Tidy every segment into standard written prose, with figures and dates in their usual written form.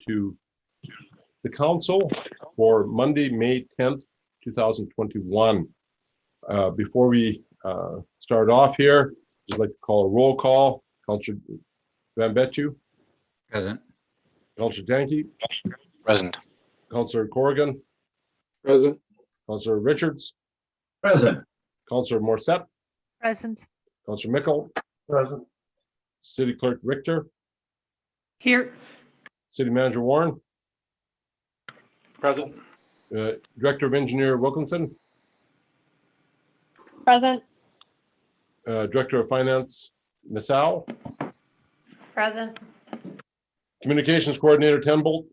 to the council for Monday, May 10th, 2021. Before we start off here, I'd like to call a roll call. Councillor Van Betju. Present. Councillor Janke. Present. Councillor Corrigan. Present. Councillor Richards. Present. Councillor Morissette. Present. Councillor Mickle. Present. City Clerk Richter. Here. City Manager Warren. Present. Director of Engineer Wilkinson. Present. Director of Finance Nassau. Present. Communications Coordinator Tenbolt.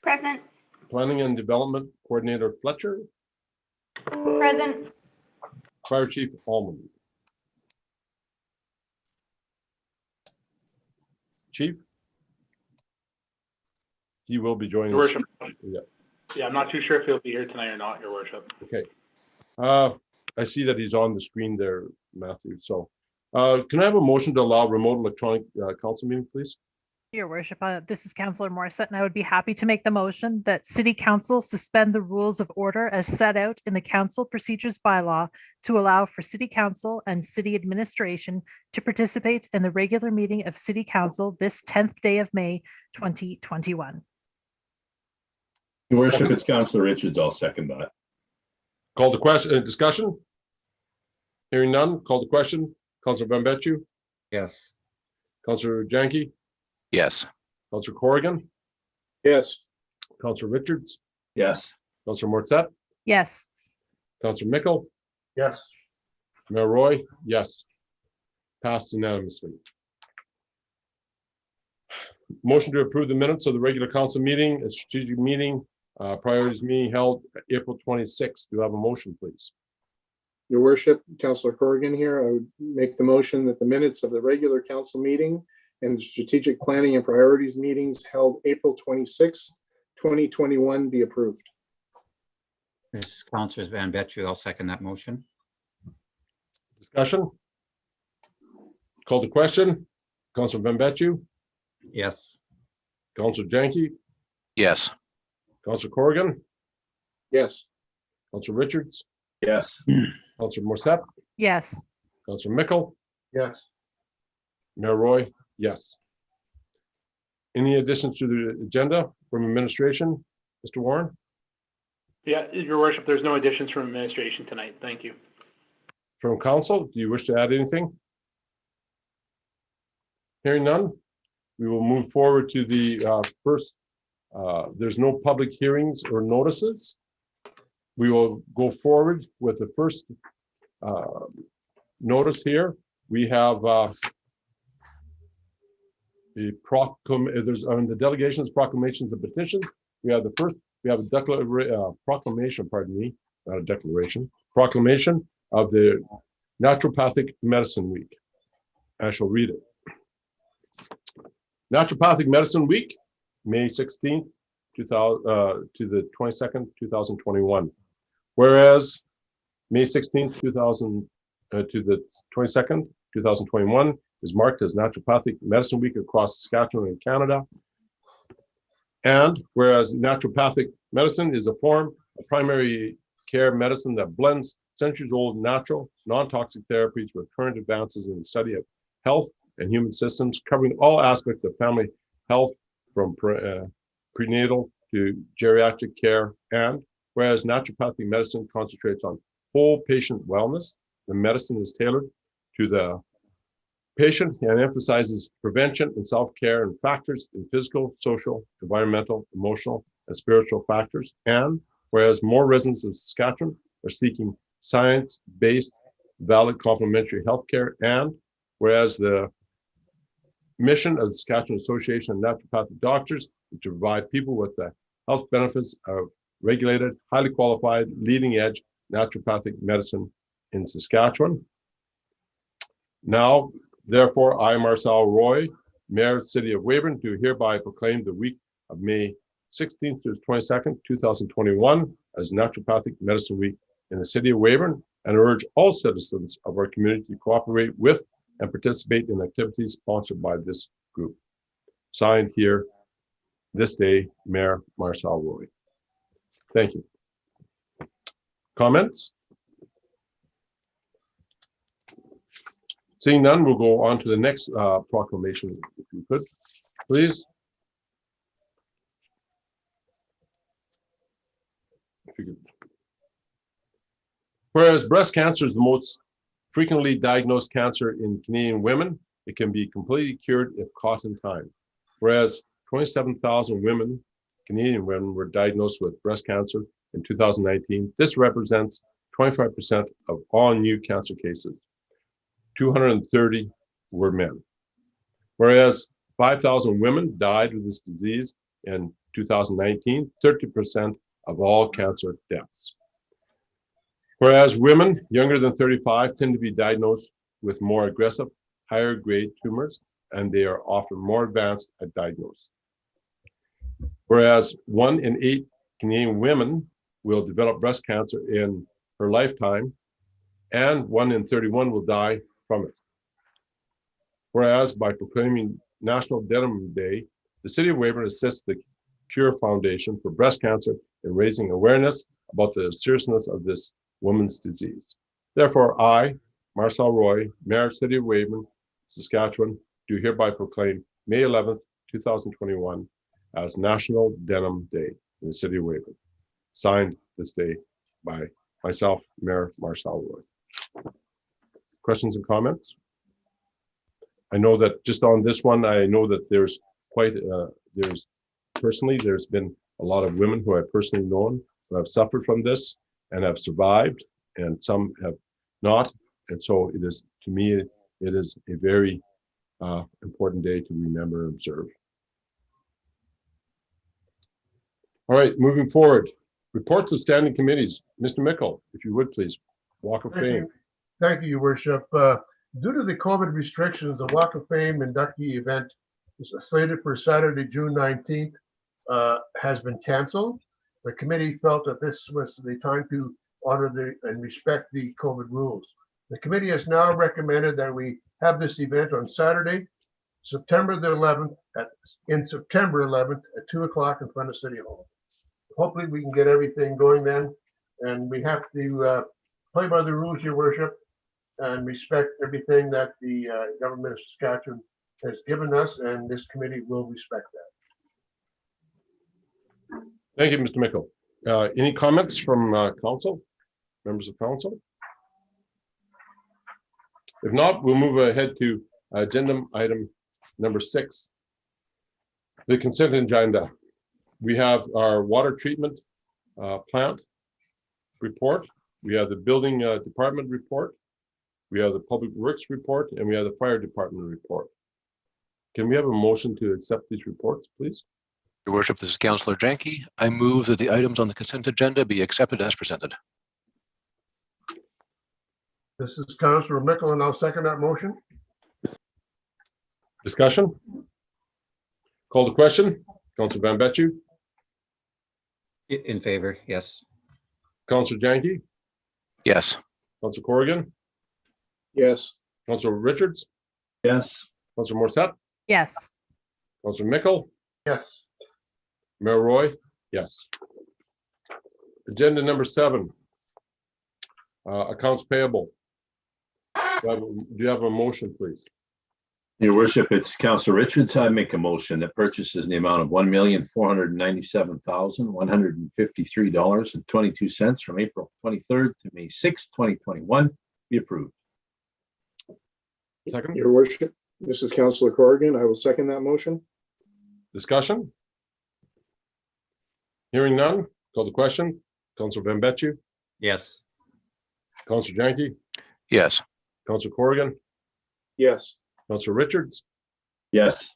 Present. Planning and Development Coordinator Fletcher. Present. Fire Chief Allman. Chief? He will be joining Your us. Worship. Yeah, I'm not too sure if he'll be here tonight or not, Your Worship. Okay. I see that he's on the screen there, Matthew. So can I have a motion to allow remote electronic council meeting, please? Your Worship, this is Councillor Morissette, and I would be happy to make the motion that City Council suspend the rules of order as set out in the Council Procedures Bylaw to allow for City Council and City Administration to participate in the regular meeting of City Council this 10th day of May, 2021. Your Worship, it's Councillor Richards. I'll second that. Call the question, discussion? Hearing none, call the question. Councillor Van Betju, Yes. Councillor Janke, Yes. Councillor Corrigan, Yes. Councillor Richards, Yes. Councillor Morissette, Yes. Councillor Mickle, Yes. Mayor Roy, yes. Passed unanimously. Motion to approve the minutes of the regular council meeting, a strategic meeting, priorities meeting held April 26th. Do you have a motion, please? Your Worship, Councillor Corrigan here. I would make the motion that the minutes of the regular council meeting and the strategic planning and priorities meetings held April 26th, 2021 be approved. This is Councillor Van Betju. I'll second that motion. Discussion? Call the question. Councillor Van Betju, Yes. Councillor Janke, Yes. Councillor Corrigan, Yes. Councillor Richards, Yes. Councillor Morissette, Yes. Councillor Mickle, Yes. Mayor Roy, yes. Any additions to the agenda from administration? Mr. Warren? Yeah, Your Worship, there's no additions from administration tonight. Thank you. From council, do you wish to add anything? Hearing none, we will move forward to the first. There's no public hearings or notices. We will go forward with the first notice here. We have there's on the delegations, proclamations, and petitions. We have the first. We have a proclamation. Pardon me, not a declaration. Proclamation of the Naturopathic Medicine Week. I shall read it. Naturopathic Medicine Week, May 16th, 2000 to the 22nd, 2021. Whereas May 16th, 2000 to the 22nd, 2021 is marked as Naturopathic Medicine Week across Saskatchewan and Canada. And whereas naturopathic medicine is a form of primary care medicine that blends centuries-old natural, non-toxic therapies with current advances in the study of health and human systems, covering all aspects of family health from prenatal to geriatric care. And whereas naturopathic medicine concentrates on whole patient wellness, the medicine is tailored to the patient and emphasizes prevention and self-care and factors in physical, social, environmental, emotional, and spiritual factors. And whereas more residents of Saskatchewan are seeking science-based, valid complementary healthcare, and whereas the mission of the Saskatchewan Association of Naturopathic Doctors is to provide people with the health benefits of regulated, highly qualified, leading-edge naturopathic medicine in Saskatchewan. Now, therefore, I, Marcel Roy, Mayor of the City of Weyburn, do hereby proclaim the week of May 16th to 22nd, 2021 as Naturopathic Medicine Week in the City of Weyburn, and urge all citizens of our community to cooperate with and participate in activities sponsored by this group. Signed here, this day, Mayor Marcel Roy. Thank you. Comments? Seeing none, we'll go on to the next proclamation, if you could, please. If you could. Whereas breast cancer is the most frequently diagnosed cancer in Canadian women, it can be completely cured if caught in time. Whereas 27,000 women, Canadian women, were diagnosed with breast cancer in 2019. This represents 25% of all new cancer cases. 230 were men. Whereas 5,000 women died of this disease in 2019, 30% of all cancer deaths. Whereas women younger than 35 tend to be diagnosed with more aggressive, higher grade tumors, and they are often more advanced at diagnosis. Whereas 1 in 8 Canadian women will develop breast cancer in her lifetime, and 1 in 31 will die from it. Whereas by proclaiming National Denim Day, the City of Weyburn assists the Cure Foundation for Breast Cancer in raising awareness about the seriousness of this woman's disease. Therefore, I, Marcel Roy, Mayor of City of Weyburn, Saskatchewan, do hereby proclaim May 11th, 2021 as National Denim Day in the City of Weyburn. Signed this day by myself, Mayor Marcel Roy. Questions and comments? I know that just on this one, I know that there's there's been a lot of women who I've personally known who have suffered from this and have survived, and some have not. And so it is, to me, it is a very important day to remember and observe. All right, moving forward. Reports of standing committees. Mr. Mickle, if you would please. Walk of Fame. Thank you, Your Worship. Due to the COVID restrictions, the Walk of Fame inductee event is slated for Saturday, June 19th, has been canceled. The committee felt that this was the time to honor and respect the COVID rules. The committee has now recommended that we have this event on Saturday, September the 11th, at 2 o'clock in front of City Hall. Hopefully we can get everything going then, and we have to play by the rules, Your Worship, and respect everything that the government of Saskatchewan has given us, and this committee will respect that. Thank you, Mr. Mickle. Any comments from council, members of council? If not, we'll move ahead to agenda item number 6, the consent agenda. We have our water treatment plant report. We have the building department report. We have the public works report, and we have the fire department report. Can we have a motion to accept these reports, please? Your Worship, this is Councillor Janke. I move that the items on the consent agenda be accepted as presented. This is Councillor Mickle, and I'll second that motion. Discussion? Call the question. Councillor Van Betju, In favor, yes. Councillor Janke, Yes. Councillor Corrigan, Yes. Councillor Richards, Yes. Councillor Morissette, Yes. Councillor Mickle, Yes. Mayor Roy, yes. Agenda number 7, accounts payable. Do you have a motion, please? Your Worship, it's Councillor Richards. I make a motion that purchases in the amount of $1,497,153.22 from April 23rd to May 6th, 2021 be approved. Second, Your Worship, this is Councillor Corrigan. I will second that motion. discussion? Hearing none, call the question. Councillor Van Betju, Yes. Councillor Janke, Yes. Councillor Corrigan, Yes. Councillor Richards, Yes.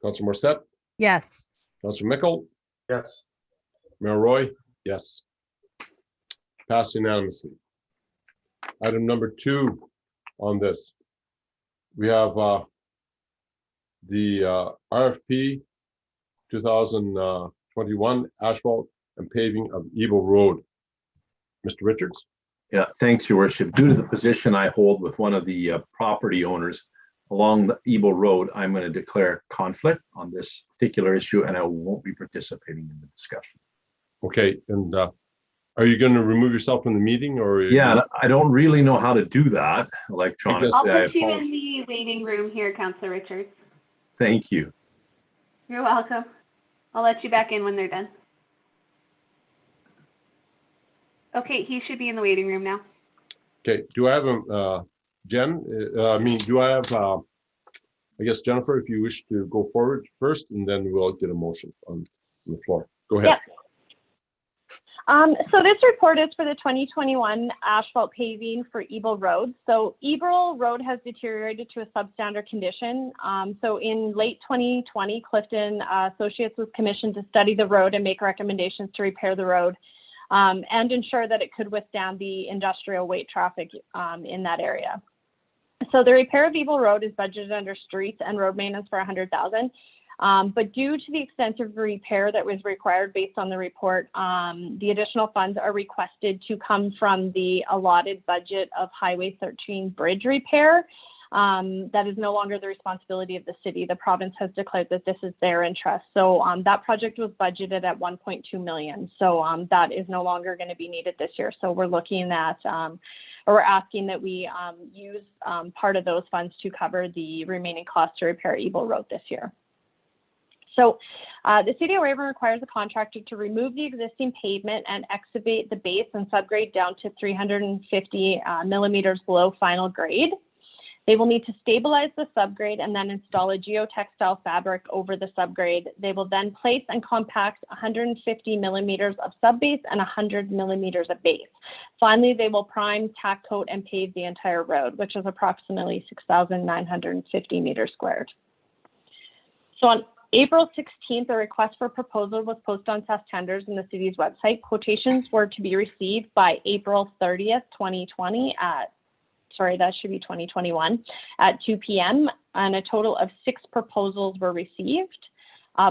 Councillor Morissette, Yes. Councillor Mickle, Yes. Mayor Roy, yes. Passed unanimously. Item number 2 on this. We have the RFP 2021 asphalt and paving of Eagle Road. Mr. Richards? Yeah, thanks, Your Worship. Due to the position I hold with one of the property owners, along the Eagle Road, I'm going to declare conflict on this particular issue, and I won't be participating in the discussion. Okay, and are you going to remove yourself from the meeting or? Yeah, I don't really know how to do that electronically. I'll I put you apologize. in the waiting room here, Councillor Richards. Thank you. You're welcome. I'll let you back in when they're done. Okay, he should be in the waiting room now. Okay, do I have a, Jen, do I have, I guess, Jennifer, if you wish to go forward first, and then we'll get a motion on the floor. Go ahead. Yep. So this report is for the 2021 asphalt paving for Eagle Road. So Eagle Road has deteriorated to a substandard condition. So in late 2020, Clifton Associates was commissioned to study the road and make recommendations to repair the road and ensure that it could withstand the industrial weight traffic in that area. So the repair of Eagle Road is budgeted under streets and road maintenance for $100,000. But due to the extensive repair that was required based on the report, the additional funds are requested to come from the allotted budget of Highway 13 bridge repair. That is no longer the responsibility of the city. The province has declared that this is their interest. So that project was budgeted at $1.2 million. So that is no longer going to be needed this year. So we're looking at, or we're asking that we use part of those funds to cover the remaining costs to repair Eagle Road this year. So the City of Weyburn requires a contractor to remove the existing pavement and excavate the base and subgrade down to 350 millimeters below final grade. They will need to stabilize the subgrade and then install a geotextile fabric over the subgrade. They will then place and compact 150 millimeters of subbase and 100 millimeters of base. Finally, they will prime, tack coat, and pave the entire road, which is approximately 6,950 meters squared. So on April 16th, a request for proposal was posted on SAS Tenders in the city's website. Quotations were to be received by April 30th, 2020 that should be 2021 at 2 p.m. and a total of 6 proposals were received.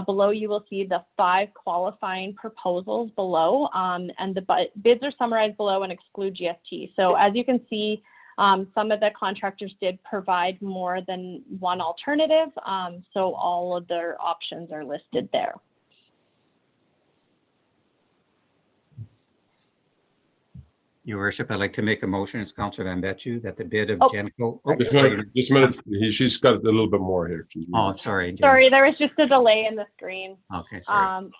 Below you will see the 5 qualifying proposals below and the bids are summarized below and exclude GST. So as you can see, some of the contractors did provide more than one alternative, so all of their options are listed there. Your worship, I'd like to make a motion as Councillor Van Betju that the bid of Oh. Genco. Just a minute. She's got a little bit more here. Oh, sorry. Jen. Sorry, there was just a delay in the screen. Okay, sorry.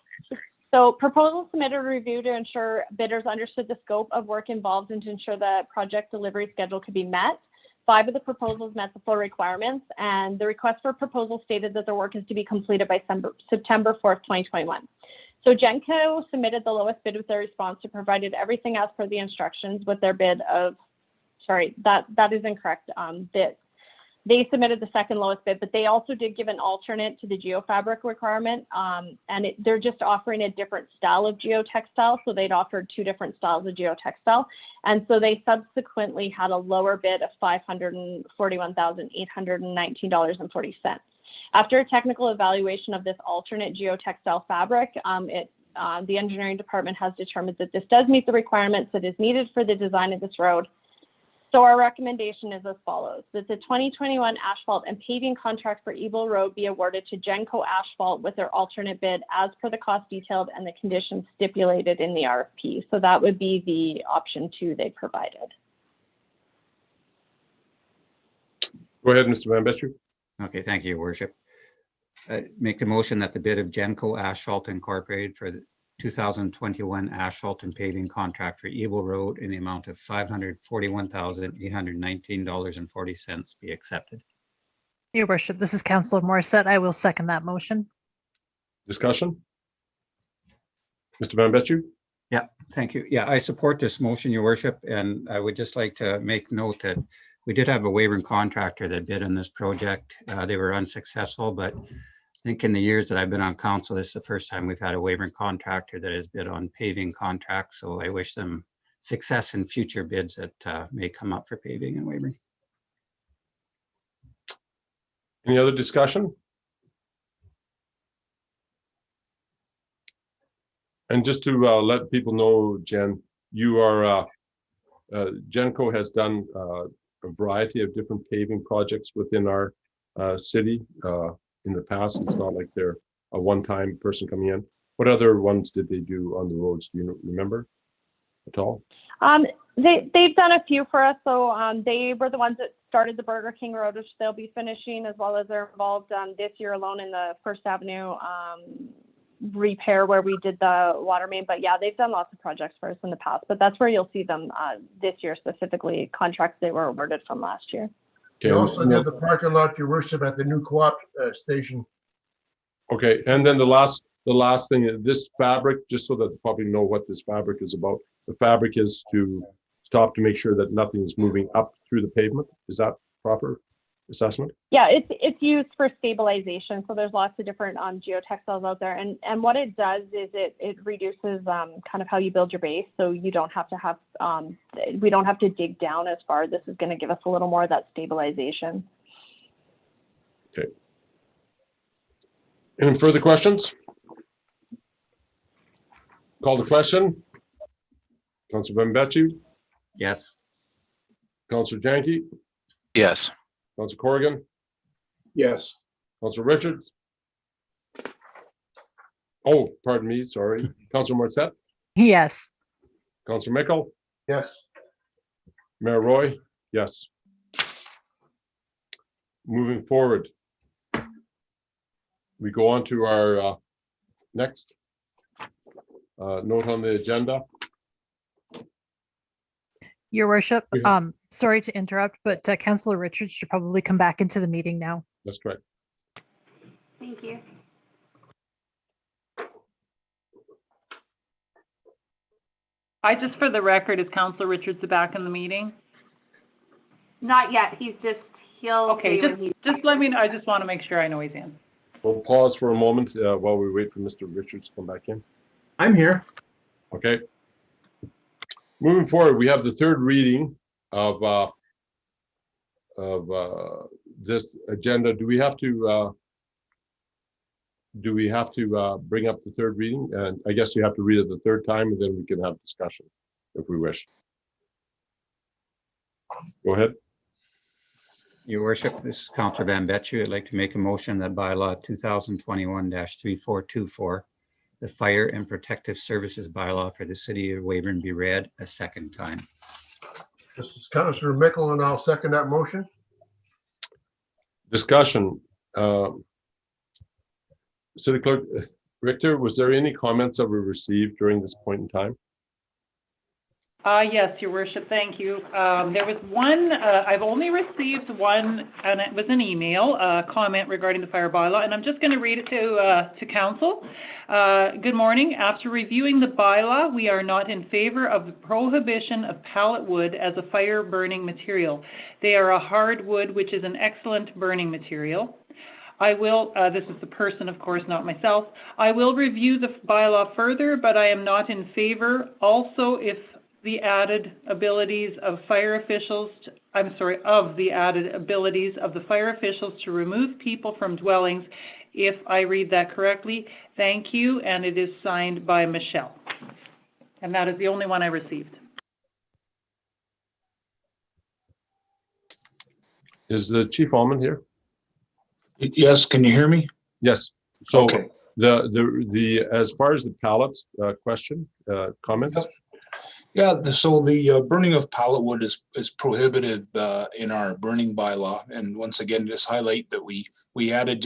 So proposals submitted a review to ensure bidders understood the scope of work involved and to ensure the project delivery schedule could be met. 5 of the proposals met the full requirements, and the request for proposal stated that the work is to be completed by September 4th, 2021. So Genco submitted the lowest bid with their response to provided everything as per the instructions with their bid of, sorry, that is incorrect. They submitted the second lowest bid, but they also did give an alternate to the geofabric requirement. And they're just offering a different style of geotextile. So they'd offered 2 different styles of geotextile. And so they subsequently had a lower bid of $541,819.40. After a technical evaluation of this alternate geotextile fabric, the engineering department has determined that this does meet the requirements that is needed for the design of this road. So our recommendation is as follows, that the 2021 asphalt and paving contract for Eagle Road be awarded to Genco Asphalt with their alternate bid as per the cost detailed and the conditions stipulated in the RFP. So that would be the option 2 they provided. Go ahead, Mr. Van Betju. Okay, thank you, Your worship. Make the motion that the bid of Genco Asphalt Incorporated for the 2021 asphalt and paving contract for Eagle Road in the amount of $541,819.40 be accepted. Your worship, this is Councillor Morissette. I will second that motion. Discussion? Mr. Van Betju? Yeah, thank you. Yeah, I support this motion, Your worship, and I would just like to make note that we did have a Weyburn contractor that bid on this project. They were unsuccessful, but I think in the years that I've been on council, this is the first time we've had a Weyburn contractor that has bid on paving contracts. So I wish them success in future bids that may come up for paving in Weyburn. Any other discussion? And just to let people know, Jen, you are, Genco has done a variety of different paving projects within our city in the past. It's not like they're a one-time person coming in. What other ones did they do on the roads? Do you remember at all? They've done a few for us. So they were the ones that started the Burger King Road, which they'll be finishing, as well as they're involved this year alone in the First Avenue repair where we did the water main. But yeah, they've done lots of projects for us in the past, but that's where you'll see them this year, specifically contracts they were awarded from last year. They also did the parking lot, your worship, at the new co-op station. Okay, and then the last thing, this fabric, just so that the public know what this fabric is about. The fabric is to stop to make sure that nothing is moving up through the pavement. Is that proper assessment? Yeah, it's used for stabilization. So there's lots of different geotextiles out there, and what it does is it reduces kind of how you build your base. So you don't have to have we don't have to dig down as far. This is going to give us a little more of that stabilization. Okay. Any further questions? Call the question. Councillor Bambetu, Yes. Councillor Janke, Yes. Councillor Corrigan, Yes. Councillor Richards. Oh, pardon me, sorry. Councillor Morissette, Yes. Councillor Mickle, Yes. Mayor Roy, yes. Moving forward, we go on to our next note on the agenda. Your worship, Yeah. sorry to interrupt, but Councillor Richards should probably come back into the meeting now. That's correct. Thank you. Just for the record, is Councillor Richards back in the meeting? Not yet. He'll Okay, say when he's just let me know. I just want to make sure I know he's in. We'll pause for a moment while we wait for Mr. Richards to come back in. I'm here. Okay. Moving forward, we have the third reading of this agenda. Do we have to bring up the third reading? And I guess you have to read it the third time, and then we can have discussion if we wish. Go ahead. Your worship, this is Councillor Bambetu. I'd like to make a motion that bylaw 2021-3424, the Fire and Protective Services bylaw for the city of Weyburn, be read a second time. This is Councillor Mickle, and I'll second that motion. Discussion. City Clerk Richter, was there any comments that were received during this point in time? Yes, Your Worship, thank you. There was one, I've only received one, and it was an email comment regarding the fire bylaw, and I'm just going to read it to council. Good morning. After reviewing the bylaw, we are not in favor of the prohibition of pallet wood as a fire burning material. They are a hardwood, which is an excellent burning material. I will, this is the person, of course, not myself. I will review the bylaw further, but I am not in favor. Also, if the added abilities of fire officials, of the added abilities of the fire officials to remove people from dwellings, if I read that correctly. Thank you, and it is signed by Michelle. And that is the only one I received. Is the Chief Almond here? Yes, can you hear me? Yes. So Okay. the as far as the pallet question, comments? Yeah, so the burning of pallet wood is prohibited in our burning bylaw. And once again, just highlight that we added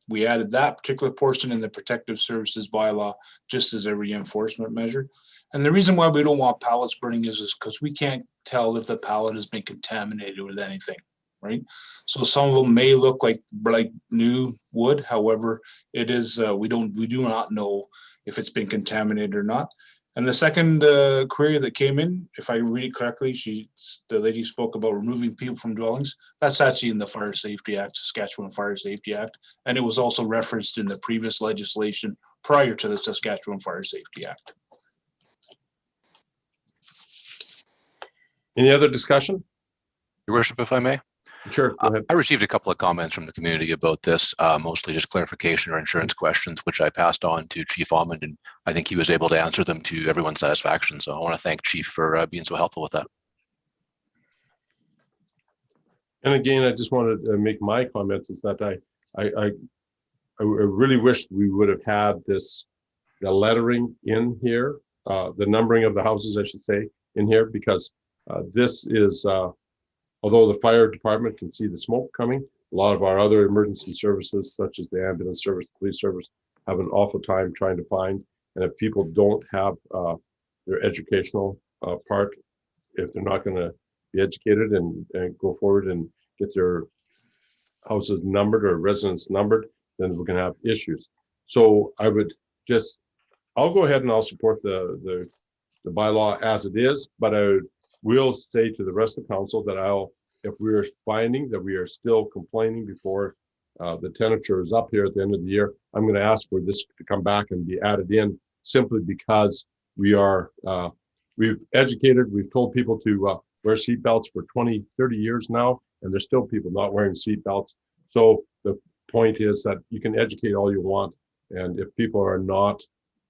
we added that particular portion in the protective services bylaw just as a reinforcement measure. And the reason why we don't want pallets burning is because we can't tell if the pallet has been contaminated with anything, right? So some of them may look like new wood. However, it is we do not know if it's been contaminated or not. And the second query that came in, if I read it correctly, the lady spoke about removing people from dwellings. That's actually in the Fire Safety Act, Saskatchewan Fire Safety Act. And it was also referenced in the previous legislation prior to the Saskatchewan Fire Safety Act. Any other discussion? Your Worship, if I may. Sure, go ahead. I received a couple of comments from the community about this, mostly just clarification or insurance questions, which I passed on to Chief Almond, and I think he was able to answer them to everyone's satisfaction. So I want to thank Chief for being so helpful with that. And again, I just wanted to make my comments is that I really wish we would have had the lettering in here, the numbering of the houses, I should say, in here, because this is, although the fire department can see the smoke coming, a lot of our other emergency services, such as the ambulance service, police service, have an awful time trying to find. And if people don't have their educational part, if they're not going to be educated and go forward and get their houses numbered or residents numbered, then we're going to have issues. So I would just, I'll go ahead and I'll support the bylaw as it is, but I will say to the rest of the council that if we're finding that we are still complaining before the temperature is up here at the end of the year, I'm going to ask for this to come back and be added in simply because we've educated, we've told people to wear seat belts for 20, 30 years now, and there's still people not wearing seat belts. So the point is that you can educate all you want, and if people are not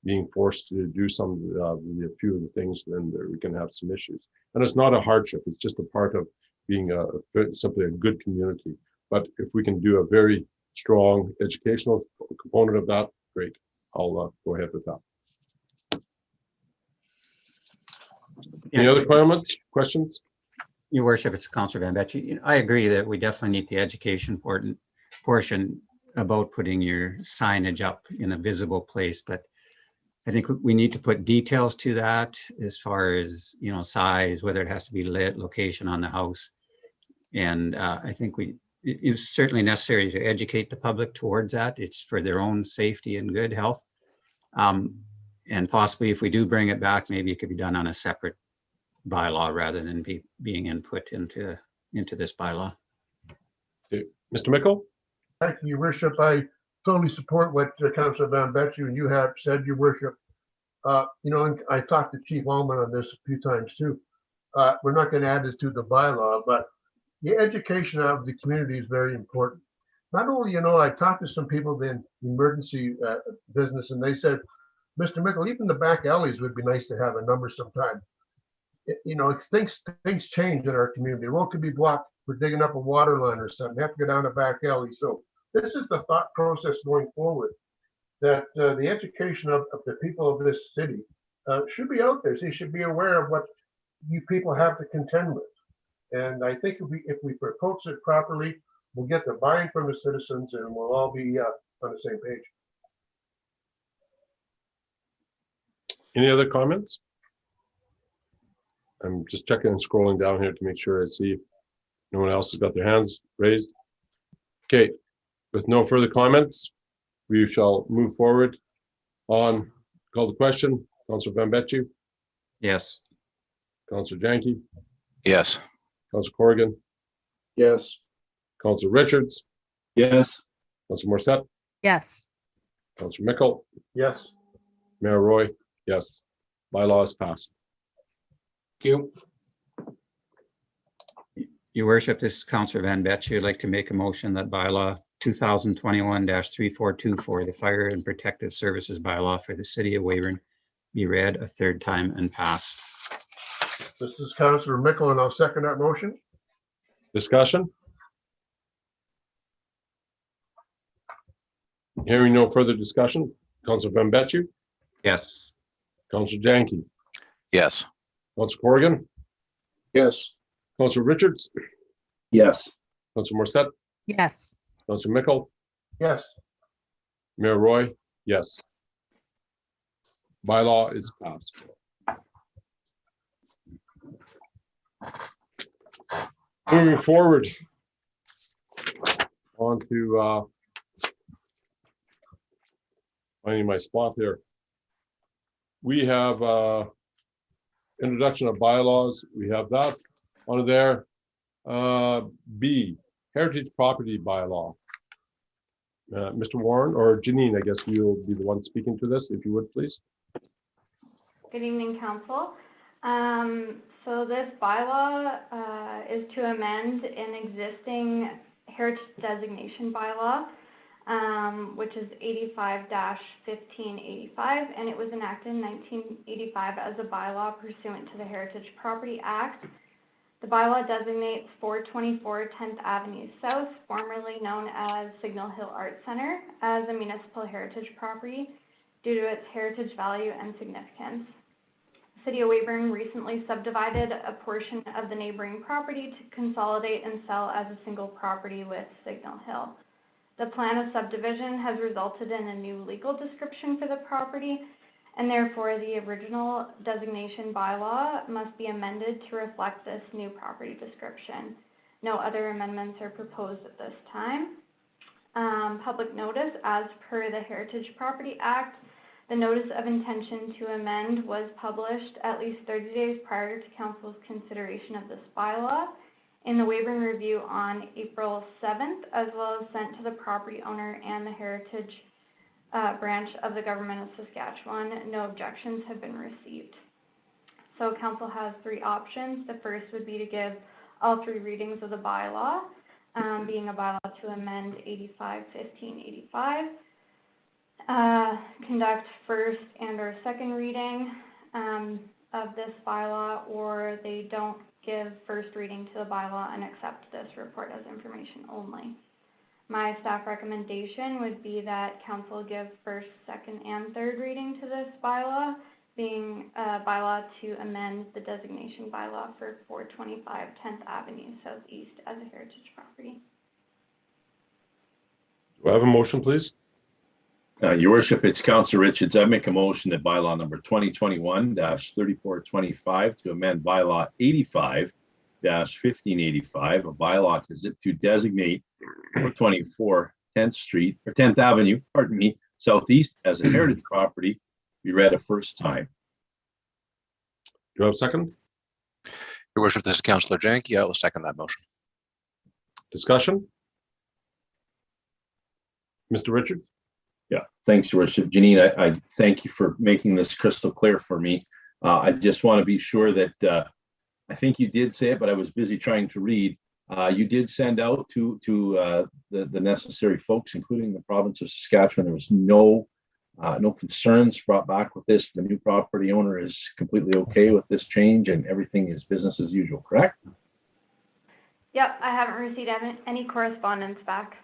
being forced to do a few of the things, then we can have some issues. And it's not a hardship, it's just a part of being simply a good community. But if we can do a very strong educational component of that, great. I'll go ahead with that. Any other comments, questions? Your worship, it's Councillor Van Betje. I agree that we definitely need the education portion about putting your signage up in a visible place, but I think we need to put details to that as far as, size, whether it has to be lit, location on the house. And I think it's certainly necessary to educate the public towards that. It's for their own safety and good health. And possibly if we do bring it back, maybe it could be done on a separate bylaw rather than being input into this bylaw. Okay. Mr. Mickle? Thank you, Your Worship. I totally support what Councillor Van Betje and you have said, Your Worship. And I talked to Chief Allman on this a few times too. We're not going to add this to the bylaw, but the education of the community is very important. Not only, I talked to some people in emergency business, and they said, Mr. Mickle, even the back alleys would be nice to have a number sometime. Things change in our community. The road could be blocked for digging up a water line or something. They have to go down a back alley. So this is the thought process going forward, that the education of the people of this city should be out there. So you should be aware of what you people have to contend with. And I think if we approach it properly, we'll get the buy-in from the citizens and we'll all be on the same page. Any other comments? I'm just checking and scrolling down here to make sure I see no one else has got their hands raised. Okay, with no further comments, we shall move forward on call the question. Councillor Van Betje? Yes. Councillor Janke? Yes. Councillor Corrigan? Yes. Councillor Richards? Yes. Councillor Morissette? Yes. Councillor Mickle? Yes. Mayor Roy? Yes. Bylaw is passed. Thank you. Your worship, this is Councillor Van Betje. I'd like to make a motion that bylaw 2021-3424, the Fire and Protective Services bylaw for the city of Weyburn, be read a third time and passed. This is Councillor Mickle, and I'll second that motion. Discussion? Hearing no further discussion, Councillor Van Betje? Yes. Councillor Janke? Yes. Councillor Corrigan? Yes. Councillor Richards? Yes. Councillor Morissette? Yes. Councillor Mickle? Yes. Mayor Roy? Yes. Bylaw is passed. Moving forward on to finding my spot here. We have introduction of bylaws. We have that on there. B, heritage property bylaw. Mr. Warren or Janine, I guess you'll be the one speaking to this, if you would, please. Good evening, Council. So this bylaw is to amend an existing heritage designation bylaw, which is 85-1585, and it was enacted in 1985 as a bylaw pursuant to the Heritage Property Act. The bylaw designates 424 10th Avenue South, formerly known as Signal Hill Art Center, as a municipal heritage property due to its heritage value and significance. The City of Weyburn recently subdivided a portion of the neighboring property to consolidate and sell as a single property with Signal Hill. The plan of subdivision has resulted in a new legal description for the property, and therefore the original designation bylaw must be amended to reflect this new property description. No other amendments are proposed at this time. Public notice, as per the Heritage Property Act, the notice of intention to amend was published at least 30 days prior to Council's consideration of this bylaw in the Weyburn Review on April 7th, as well as sent to the property owner and the Heritage branch of the Government of Saskatchewan. No objections have been received. So Council has three options. The first would be to give all three readings of the bylaw, being a bylaw to amend 85-1585, conduct first and or second reading of this bylaw, or they don't give first reading to the bylaw and accept this report as information only. My staff recommendation would be that Council give first, second, and third reading to this bylaw, being a bylaw to amend the designation bylaw for 425 10th Avenue Southeast as a heritage property. Do I have a motion, please? Your Worship, it's Councillor Richards. I make a motion that bylaw number 2021-3425 to amend bylaw 85-1585, a bylaw to designate 424 10th Street or 10th Avenue, pardon me, Southeast as a heritage property be read a first time. Do I have a second? Your Worship, this is Councillor Janke. I will second that motion. Discussion? Mr. Richards? Yeah, thanks, Your Worship. Janine, I thank you for making this crystal clear for me. I just want to be sure that I think you did say it, but I was busy trying to read. You did send out to the necessary folks, including the province of Saskatchewan. There was no concerns brought back with this. The new property owner is completely okay with this change, and everything is business as usual, correct? Yep, I haven't received any correspondence back.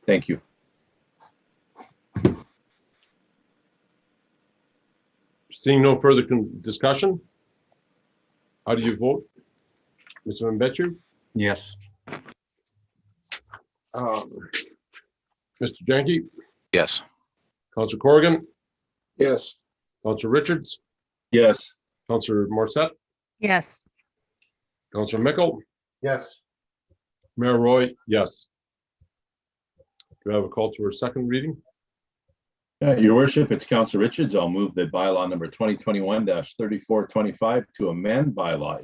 Thank you. Seeing no further discussion, how do you vote? Mr. Mbetchu? Yes. Mr. Janke? Yes. Councillor Corrigan? Yes. Councillor Richards? Yes. Councillor Morissette? Yes. Councillor Mickle? Yes. Mayor Roy? Yes. Do I have a call to a second reading? Your Worship, it's Councillor Richards. I'll move that bylaw number 2021-3425 to amend bylaw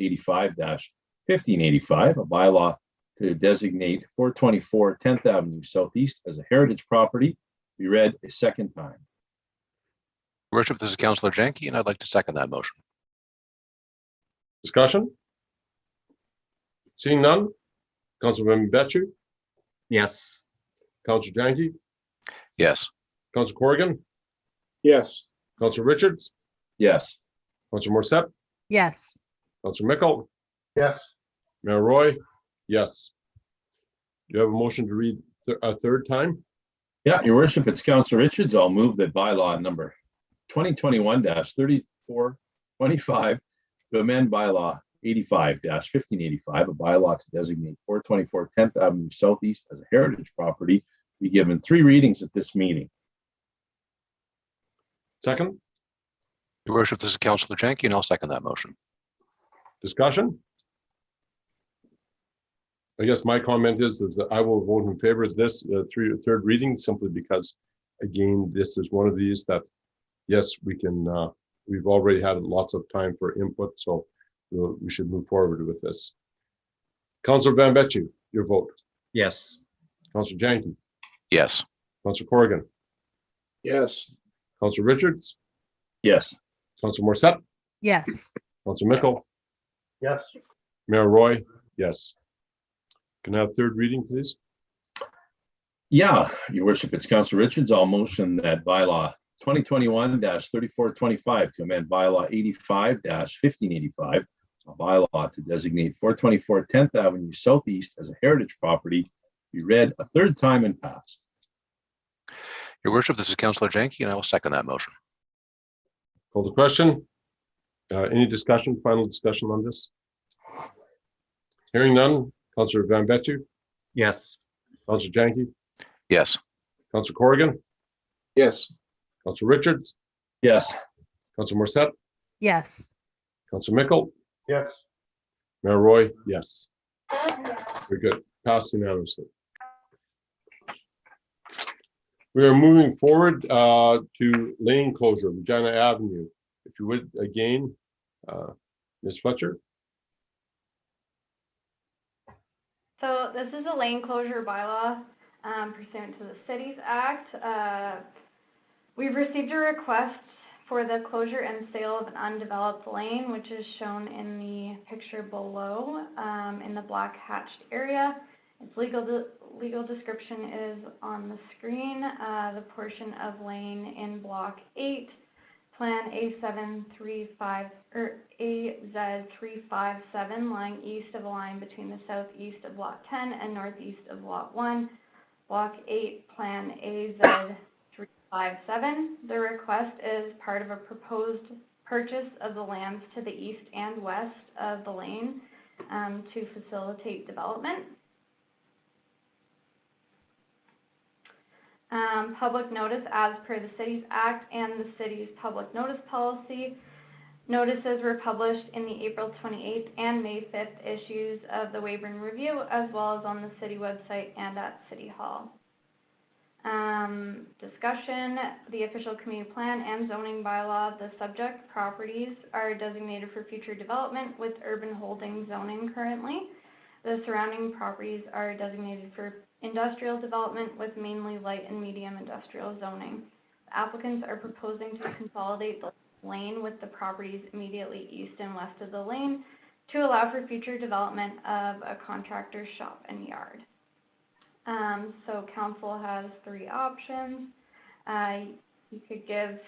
85-1585, a bylaw to designate 424 10th Avenue Southeast as a heritage property, be read a second time. Your Worship, this is Councillor Janke, and I'd like to second that motion. Discussion? Seeing none? Councillor Mbetchu? Yes. Councillor Janke? Yes. Councillor Corrigan? Yes. Councillor Richards? Yes. Councillor Morissette? Yes. Councillor Mickle? Yes. Mayor Roy? Yes. Do you have a motion to read a third time? Yeah, Your Worship, it's Councillor Richards. I'll move that bylaw number 2021-3425 to amend bylaw 85-1585, a bylaw to designate 424 10th Avenue Southeast as a heritage property, be given three readings at this meeting. Second? Your Worship, this is Councillor Janke, and I'll second that motion. Discussion? I guess my comment is that I will vote in favor of this third reading, simply because, again, this is one of these that, yes, we can, we've already had lots of time for input, so we should move forward with this. Councillor Van Betju, your vote. Yes. Councillor Janke. Yes. Councillor Corrigan. Yes. Councillor Richards. Yes. Councillor Morissette. Yes. Councillor Mickle. Yes. Mayor Roy. Yes. Can I have third reading, please? Yeah, Your Worship, it's Councillor Richards. I'll motion that bylaw 2021-3425 to amend bylaw 85-1585, a bylaw to designate 424 10th Avenue Southeast as a heritage property be read a third time and passed. Your worship, this is Councillor Janke, and I will second that motion. Call the question. Any discussion, final discussion on this? Hearing none. Councillor Van Bettu, Yes. Councillor Janke, Yes. Councillor Corrigan, Yes. Councillor Richards, Yes. Councillor Morissette, Yes. Councillor Mickle, Yes. Mayor Roy, yes. Very good. Passed unanimously. We are moving forward to lane closure, Regina Avenue. If you would, again, Ms. Fletcher. So this is a lane closure bylaw pursuant to the Cities Act. We've received a request for the closure and sale of an undeveloped lane, which is shown in the picture below in the black hatched area. Its legal description is on the screen. The portion of lane in Block 8, Plan A735 or AZ357, lying east of a line between the southeast of Lot 10 and northeast of Lot 1. Block 8, Plan AZ357. The request is part of a proposed purchase of the lands to the east and west of the lane to facilitate development. Public notice as per the Cities Act and the city's public notice policy. Notices were published in the April 28th and May 5th issues of the Weyburn Review, as well as on the city website and at City Hall. Discussion, the official community plan and zoning bylaw, the subject properties are designated for future development with urban holding zoning currently. The surrounding properties are designated for industrial development with mainly light and medium industrial zoning. The applicants are proposing to consolidate the lane with the properties immediately east and west of the lane to allow for future development of a contractor's shop and yard. So council has three options. You could give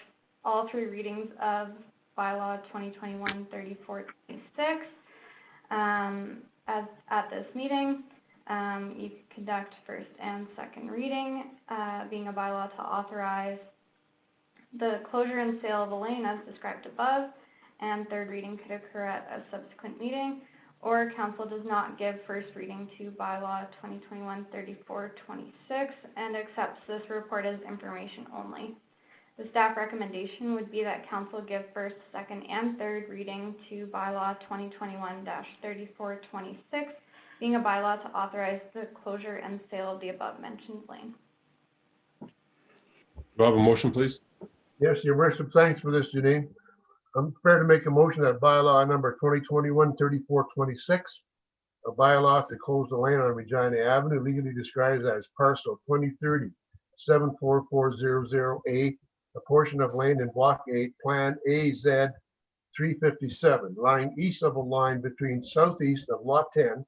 all three readings of bylaw 2021-3426 at this meeting. You could conduct first and second reading, being a bylaw to authorize the closure and sale of a lane as described above, and third reading could occur at a subsequent meeting, or council does not give first reading to bylaw 2021-3426 and accepts this report as information only. The staff recommendation would be that council give first, second, and third reading to bylaw 2021-3426, being a bylaw to authorize the closure and sale of the above mentioned lane. Do I have a motion, please? Yes, your worship, thanks for this, Janine. I'm prepared to make a motion that bylaw number 2021-3426, a bylaw to close the lane on Regina Avenue, legally described as parcel 2030-74400A, a portion of land in Block 8, Plan AZ357, lying east of a line between southeast of Lot 10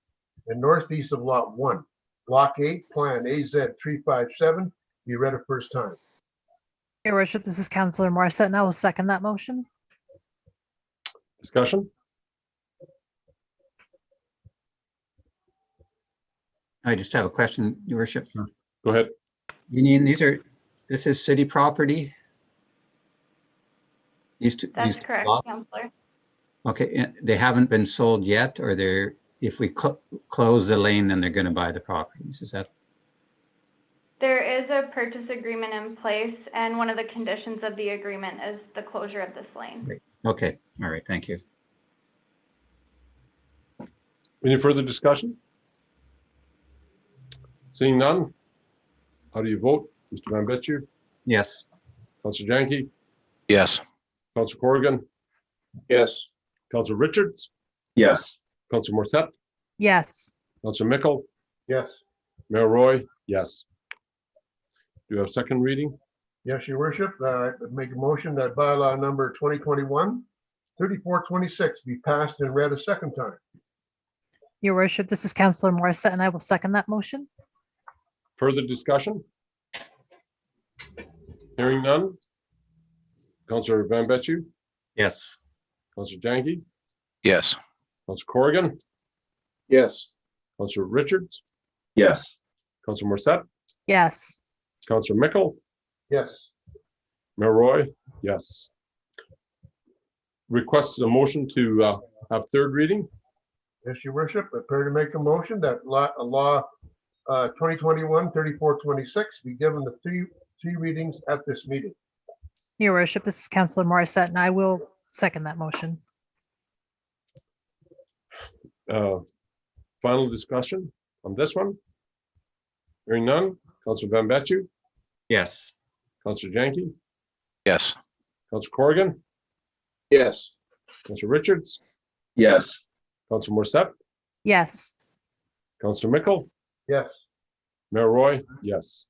and northeast of Lot 1. Block 8, Plan AZ357, be read a first time. Your worship, this is Councillor Morissette, and I will second that motion. Discussion? I just have a question, your worship. Go ahead. This is city property? That's correct, lots? Councillor. Okay, and they haven't been sold yet, or if we close the lane, then they're going to buy the properties, is that? There is a purchase agreement in place, and one of the conditions of the agreement is the closure of this lane. Great. Okay, all right, thank you. Any further discussion? Seeing none, how do you vote? Mr. Van Bettu, Yes. Councillor Janke, Yes. Councillor Corrigan, Yes. Councillor Richards, Yes. Councillor Morissette, Yes. Councillor Mickle, Yes. Mayor Roy, yes. Do you have second reading? Yes, your worship, I make a motion that bylaw number 2021-3426 be passed and read a second time. Your worship, this is Councillor Morissette, and I will second that motion. Further discussion? Hearing none. Councillor Van Bettu, Yes. Councillor Janke, Yes. Councillor Corrigan, Yes. Councillor Richards, Yes. Councillor Morissette, Yes. Councillor Mickle, Yes. Mayor Roy, yes. Requests a motion to have third reading. Yes, your worship, prepare to make a motion that law 2021-3426 be given the three readings at this meeting. Your worship, this is Councillor Morissette, and I will second that motion. Final discussion on this one? Hearing none. Councillor Van Bettu, Yes. Councillor Janke, Yes. Councillor Corrigan, Yes. Councillor Richards, Yes. Councillor Morissette, Yes. Councillor Mickle, Yes. Mayor Roy, yes.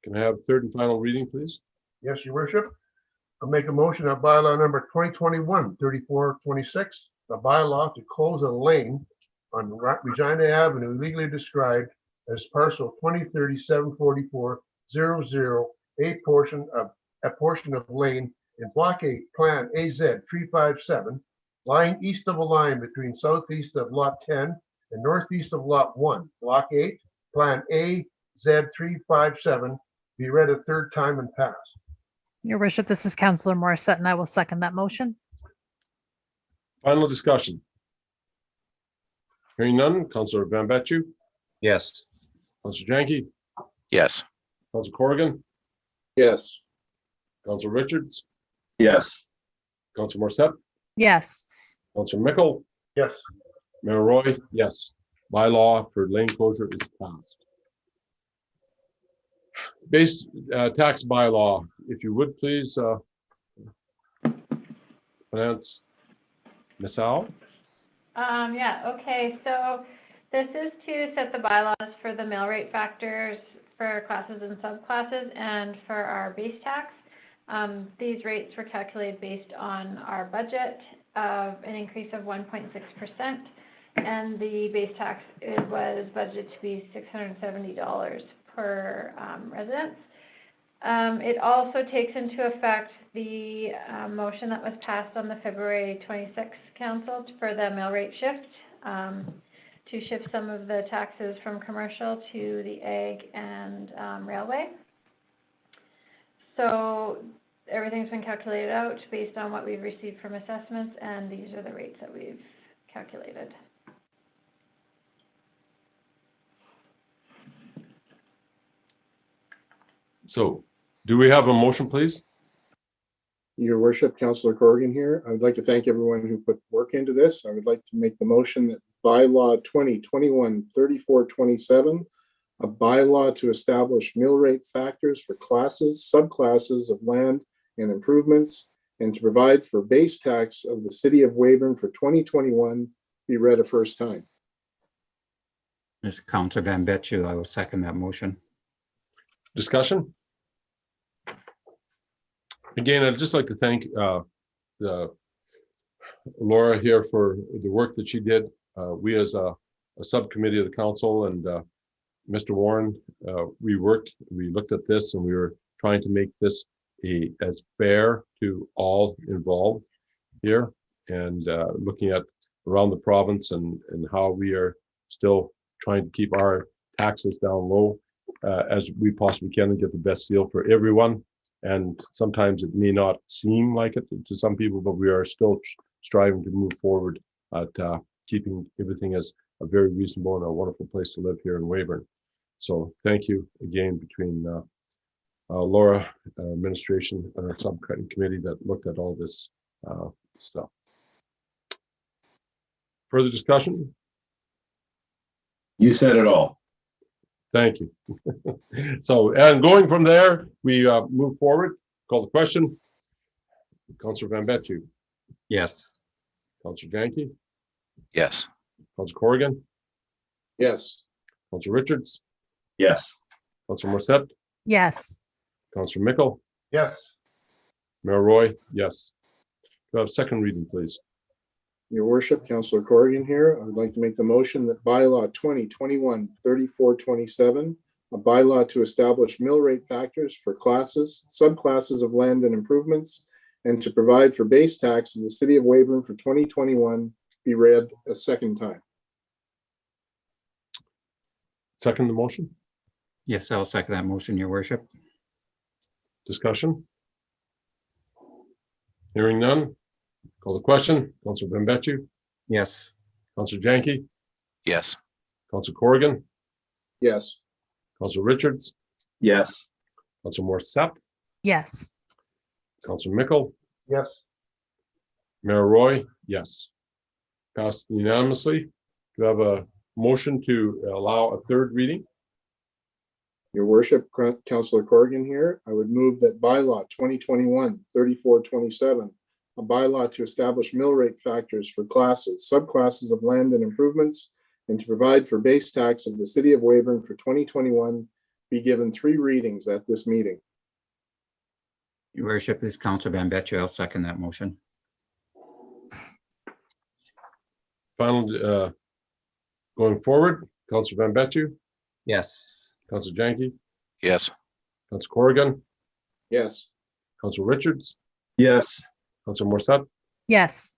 Can I have third and final reading, please? Yes, your worship. I'll make a motion that bylaw number 2021-3426, the bylaw to close a lane on Regina Avenue legally described as parcel 20374400, a portion of lane in block 8, plan AZ 357, lying east of a line between southeast of lot 10 and northeast of lot 1, block 8, plan AZ 357, be read a third time and passed. Your worship, this is Councillor Morissette, and I will second that motion. Final discussion. Hearing none. Councillor Van Bettu, Yes. Councillor Janke, Yes. Councillor Corrigan, Yes. Councillor Richards, Yes. Councillor Morissette, Yes. Councillor Mickle, Yes. Mayor Roy, yes. Bylaw for lane closure is passed. Base tax bylaw, if you would please, Finance, Ms. Al. Yeah, okay, so this is to set the bylaws for the mill rate factors for classes and subclasses and for our base tax. These rates were calculated based on our budget of an increase of 1.6%, and the base tax was budgeted to be $670 per residence. It also takes into effect the motion that was passed on the February 26th council for the mill rate shift, to shift some of the taxes from commercial to the ag and railway. So everything's been calculated out based on what we've received from assessments, and these are the rates that we've calculated. So do we have a motion, please? Your worship, Councillor Corrigan here. I would like to thank everyone who put work into this. I would like to make the motion that bylaw 2021-3427, a bylaw to establish mill rate factors for classes, subclasses of land and improvements, and to provide for base tax of the city of Weyburn for 2021 be read a first time. This is Councillor Van Bettu. I will second that motion. Discussion? Again, I'd just like to thank Laura here for the work that she did. We as a subcommittee of the council and Mr. Warren, we looked at this and we were trying to make this as fair to all involved here, and looking at around the province and how we are still trying to keep our taxes down low as we possibly can and get the best deal for everyone. And sometimes it may not seem like it to some people, but we are still striving to move forward at keeping everything as a very reasonable and a wonderful place to live here in Weyburn. So thank you again between Laura, administration, and our subcommittee that looked at all this stuff. Further discussion? You said it all. Thank you. So, and going from there, we move forward. Call the question. Councillor Van Bettu. Yes. Councillor Janke. Yes. Councillor Corrigan. Yes. Councillor Richards. Yes. Councillor Morissette. Yes. Councillor Mickle. Yes. Mayor Roy. Yes. Do I have second reading, please? Your worship, Councillor Corrigan here. I would like to make the motion that bylaw 2021-3427, a bylaw to establish mill rate factors for classes, subclasses of land and improvements, and to provide for base tax in the city of Weyburn for 2021 be read a second time. Second the motion, Yes, I'll second that motion, your worship. discussion? Hearing none, call the question. Councillor Bembechu, Yes. Councillor Janke, Yes. Councillor Corrigan, Yes. Councillor Richards, Yes. Councillor Morissette, Yes. Councillor Mickle, Yes. Mayor Roy, yes. Passed unanimously. Do I have a motion to allow a third reading? Your worship, Councillor Corrigan here. I would move that bylaw 2021-3427, a bylaw to establish mill rate factors for classes, subclasses of land and improvements, and to provide for base tax of the city of Weyburn for 2021, be given 3 readings at this meeting. Your worship, is Councillor Bambechu. I'll second that motion. Final, going forward, Councillor Bembechu, Yes. Councillor Janke, Yes. Councillor Corrigan, Yes. Councillor Richards, Yes. Councillor Morissette, Yes.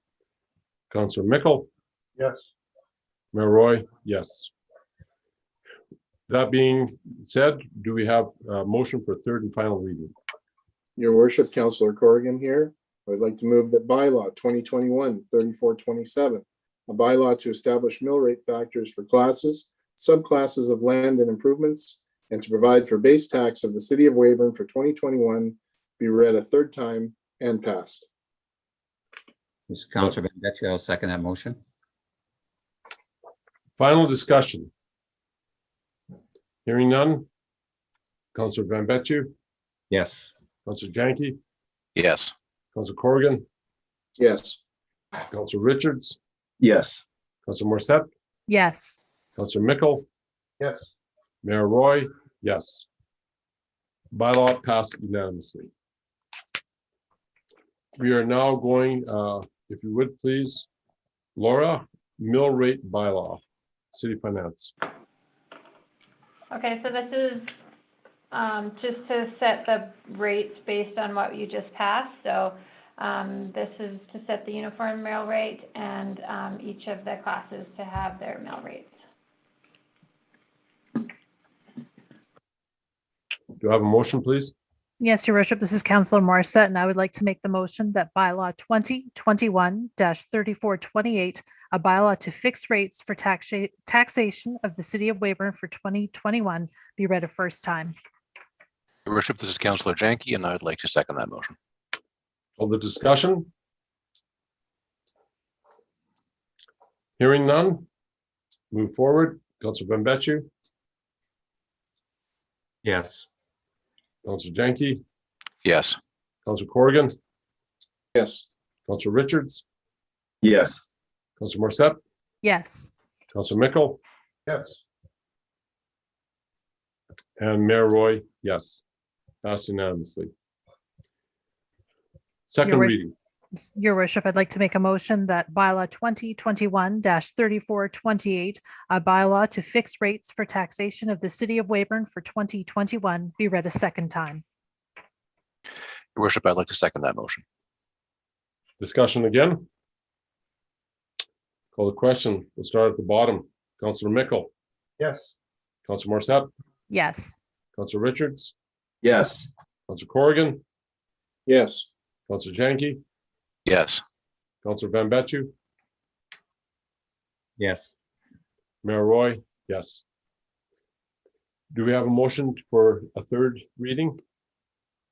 Councillor Mickle, Yes. Mayor Roy, yes. That being said, do we have a motion for third and final reading? Your worship, Councillor Corrigan here. I would like to move that bylaw 2021-3427, a bylaw to establish mill rate factors for classes, subclasses of land and improvements, and to provide for base tax of the city of Weyburn for 2021, be read a third time and passed. This is Councillor Bambechu. I'll second that motion. Final discussion. Hearing none. Councillor Bembechu, Yes. Councillor Janke, Yes. Councillor Corrigan, Yes. Councillor Richards, Yes. Councillor Morissette, Yes. Councillor Mickle, Yes. Mayor Roy, yes. Bylaw passed unanimously. We are now going, if you would please, Laura, mill rate bylaw, city finance. Okay, so this is just to set the rates based on what you just passed. So this is to set the uniform mill rate and each of the classes to have their mill rates. Do I have a motion, please? Yes, your worship, this is Councillor Morissette, and I would like to make the motion that bylaw 2021-3428, a bylaw to fix rates for taxation of the city of Weyburn for 2021, be read a first time. Your worship, this is Councillor Janke, and I would like to second that motion. All the discussion? Hearing none, move forward. Councillor Bembechu, Yes. Councillor Janke, Yes. Councillor Corrigan, Yes. Councillor Richards, Yes. Councillor Morissette, Yes. Councillor Mickle, Yes. and Mayor Roy, yes. Passed unanimously. Second Your reading. Your worship, I'd like to make a motion that bylaw 2021-3428, a bylaw to fix rates for taxation of the city of Weyburn for 2021, be read a second time. Your worship, I'd like to second that motion. Discussion again. Call the question. We'll start at the bottom. Councillor Mickle, Yes. Councillor Morissette, Yes. Councillor Richards, Yes. Councillor Corrigan, Yes. Councillor Janke, Yes. Councillor Bembechu, Yes. Mayor Roy, yes. Do we have a motion for a third reading?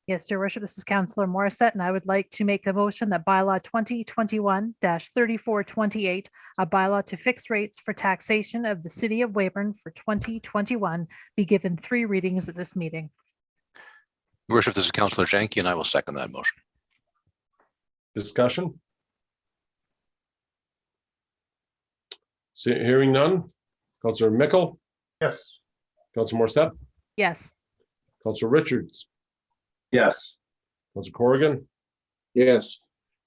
Yes, your worship, this is Councillor Morissette, and I would like to make a motion that bylaw 2021-3428, a bylaw to fix rates for taxation of the city of Weyburn for 2021, be given 3 readings at this meeting. Your worship, this is Councillor Janke, and I will second that motion. Discussion? Hearing none. Councillor Mickle, Yes. Councillor Morissette, Yes. Councillor Richards, Yes. Councillor Corrigan, Yes.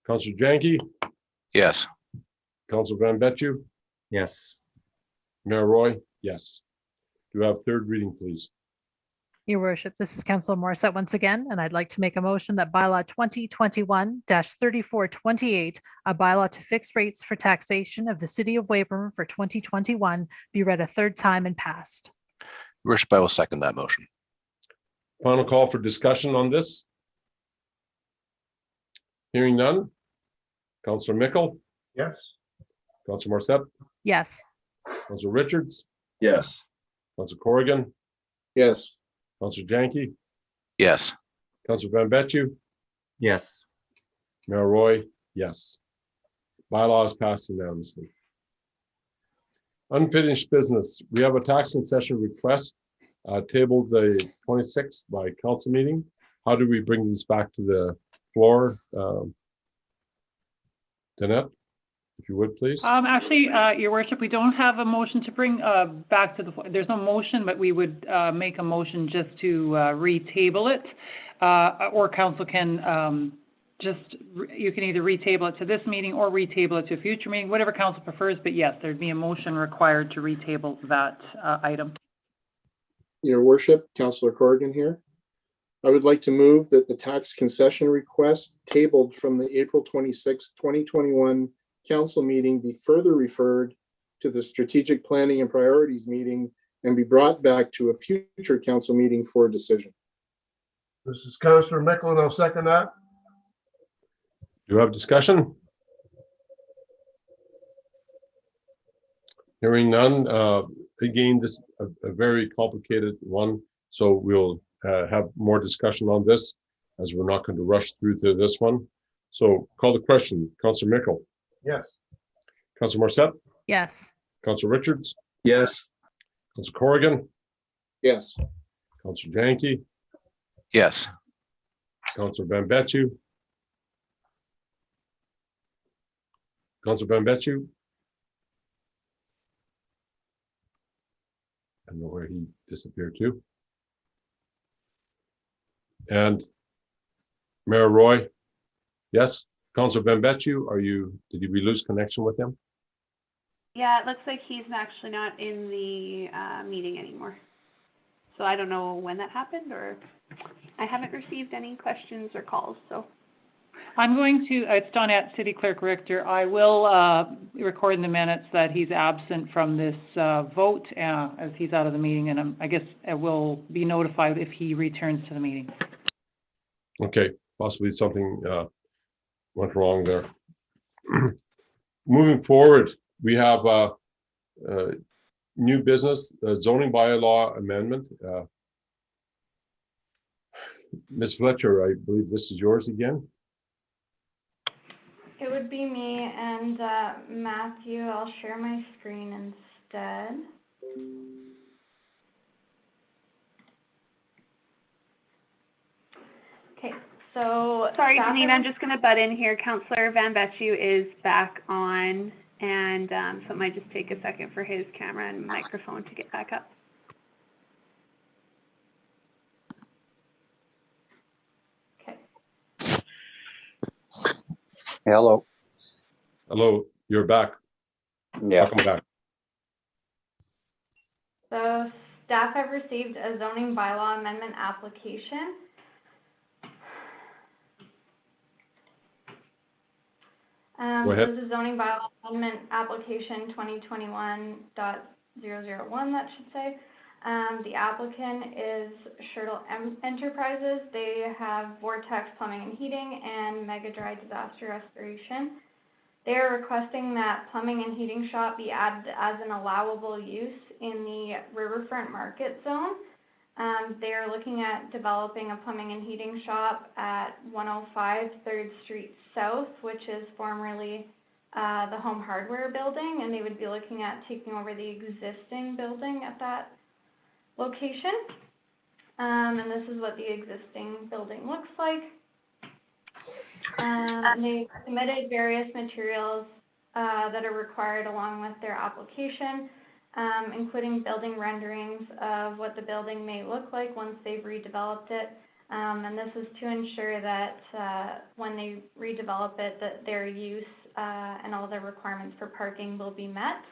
Councillor Janke, Yes. Councillor Bembechu, Yes. Mayor Roy, yes. Do you have third reading, please? Your worship, this is Councillor Morissette once again, and I'd like to make a motion that bylaw 2021-3428, a bylaw to fix rates for taxation of the city of Weyburn for 2021, be read a third time and passed. Your worship, I will second that motion. Final call for discussion on this. Hearing none. Councillor Mickle, Yes. Councillor Morissette, Yes. Councillor Richards, Yes. Councillor Corrigan, Yes. Councillor Janke, Yes. Councillor Van Bettu, Yes. Mayor Roy, yes. Bylaws passed unanimously. Unfinished business. We have a tax concession request tabled the 26th by council meeting. How do we bring this back to the floor? Danette, if you would, please. Actually, your worship, we don't have a motion to bring back to the floor. There's no motion, but we would make a motion just to retable it. Or council can you can either retable it to this meeting or retable it to a future meeting, whatever council prefers. But yes, there'd be a motion required to retable that item. Your worship, Councillor Corrigan here. I would like to move that the tax concession request tabled from the April 26, 2021 council meeting be further referred to the strategic planning and priorities meeting and be brought back to a future council meeting for decision. This is Councillor Mickle, and I'll second that. Do you have discussion? Hearing none. Again, this is a very complicated one, so we'll have more discussion on this as we're not going to rush through to this one. So call the question. Councillor Mickle. Yes. Councillor Morissette. Yes. Councillor Richards. Yes. Councillor Corrigan. Yes. Councillor Janke. Yes. Councillor Van Bettu. Councillor Van Bettu. I don't know where he disappeared to. And Mayor Roy, yes. Councillor Van Bettu, did we lose connection with him? Yeah, it looks like he's actually not in the meeting anymore. So I don't know when that happened, or I haven't received any questions or calls, so. I'm going to, it's done at City Clerk Richter. I will record in the minutes that he's absent from this vote as he's out of the meeting, and I guess I will be notified if he returns to the meeting. Okay, possibly something went wrong there. Moving forward, we have new business, zoning bylaw amendment. Ms. Fletcher, I believe this is yours again. It would be me and Matthew. I'll share my screen instead. Okay, so. Sorry, Janine, I'm just going to butt in here. Councillor Van Bettu is back on, and so it might just take a second for his camera and microphone to get back up. Hello. Hello, you're back. Yeah. Welcome back. So staff have received a zoning bylaw amendment application. Go ahead. This is zoning bylaw amendment application 2021.001, that should say. The applicant is Shertle Enterprises. They have Vortex Plumbing and Heating and Mega Dry Disaster Restoration. They are requesting that plumbing and heating shop be added as an allowable use in the Riverfront Market Zone. They are looking at developing a plumbing and heating shop at 105 3rd Street South, which is formerly the Home Hardware building, and they would be looking at taking over the existing building at that location. And this is what the existing building looks like. They submitted various materials that are required along with their application, including building renderings of what the building may look like once they've redeveloped it. And this is to ensure that when they redevelop it, that their use and all their requirements for parking will be met.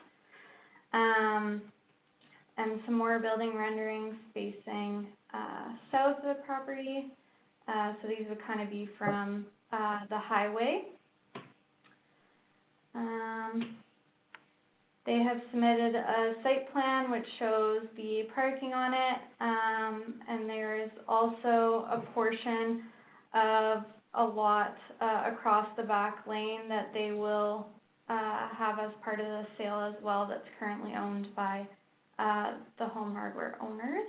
and some more building renderings facing south of the property. So these would kind of be from the highway. They have submitted a site plan which shows the parking on it, and there is also a portion of a lot across the back lane that they will have as part of the sale as well, that's currently owned by the home hardware owners.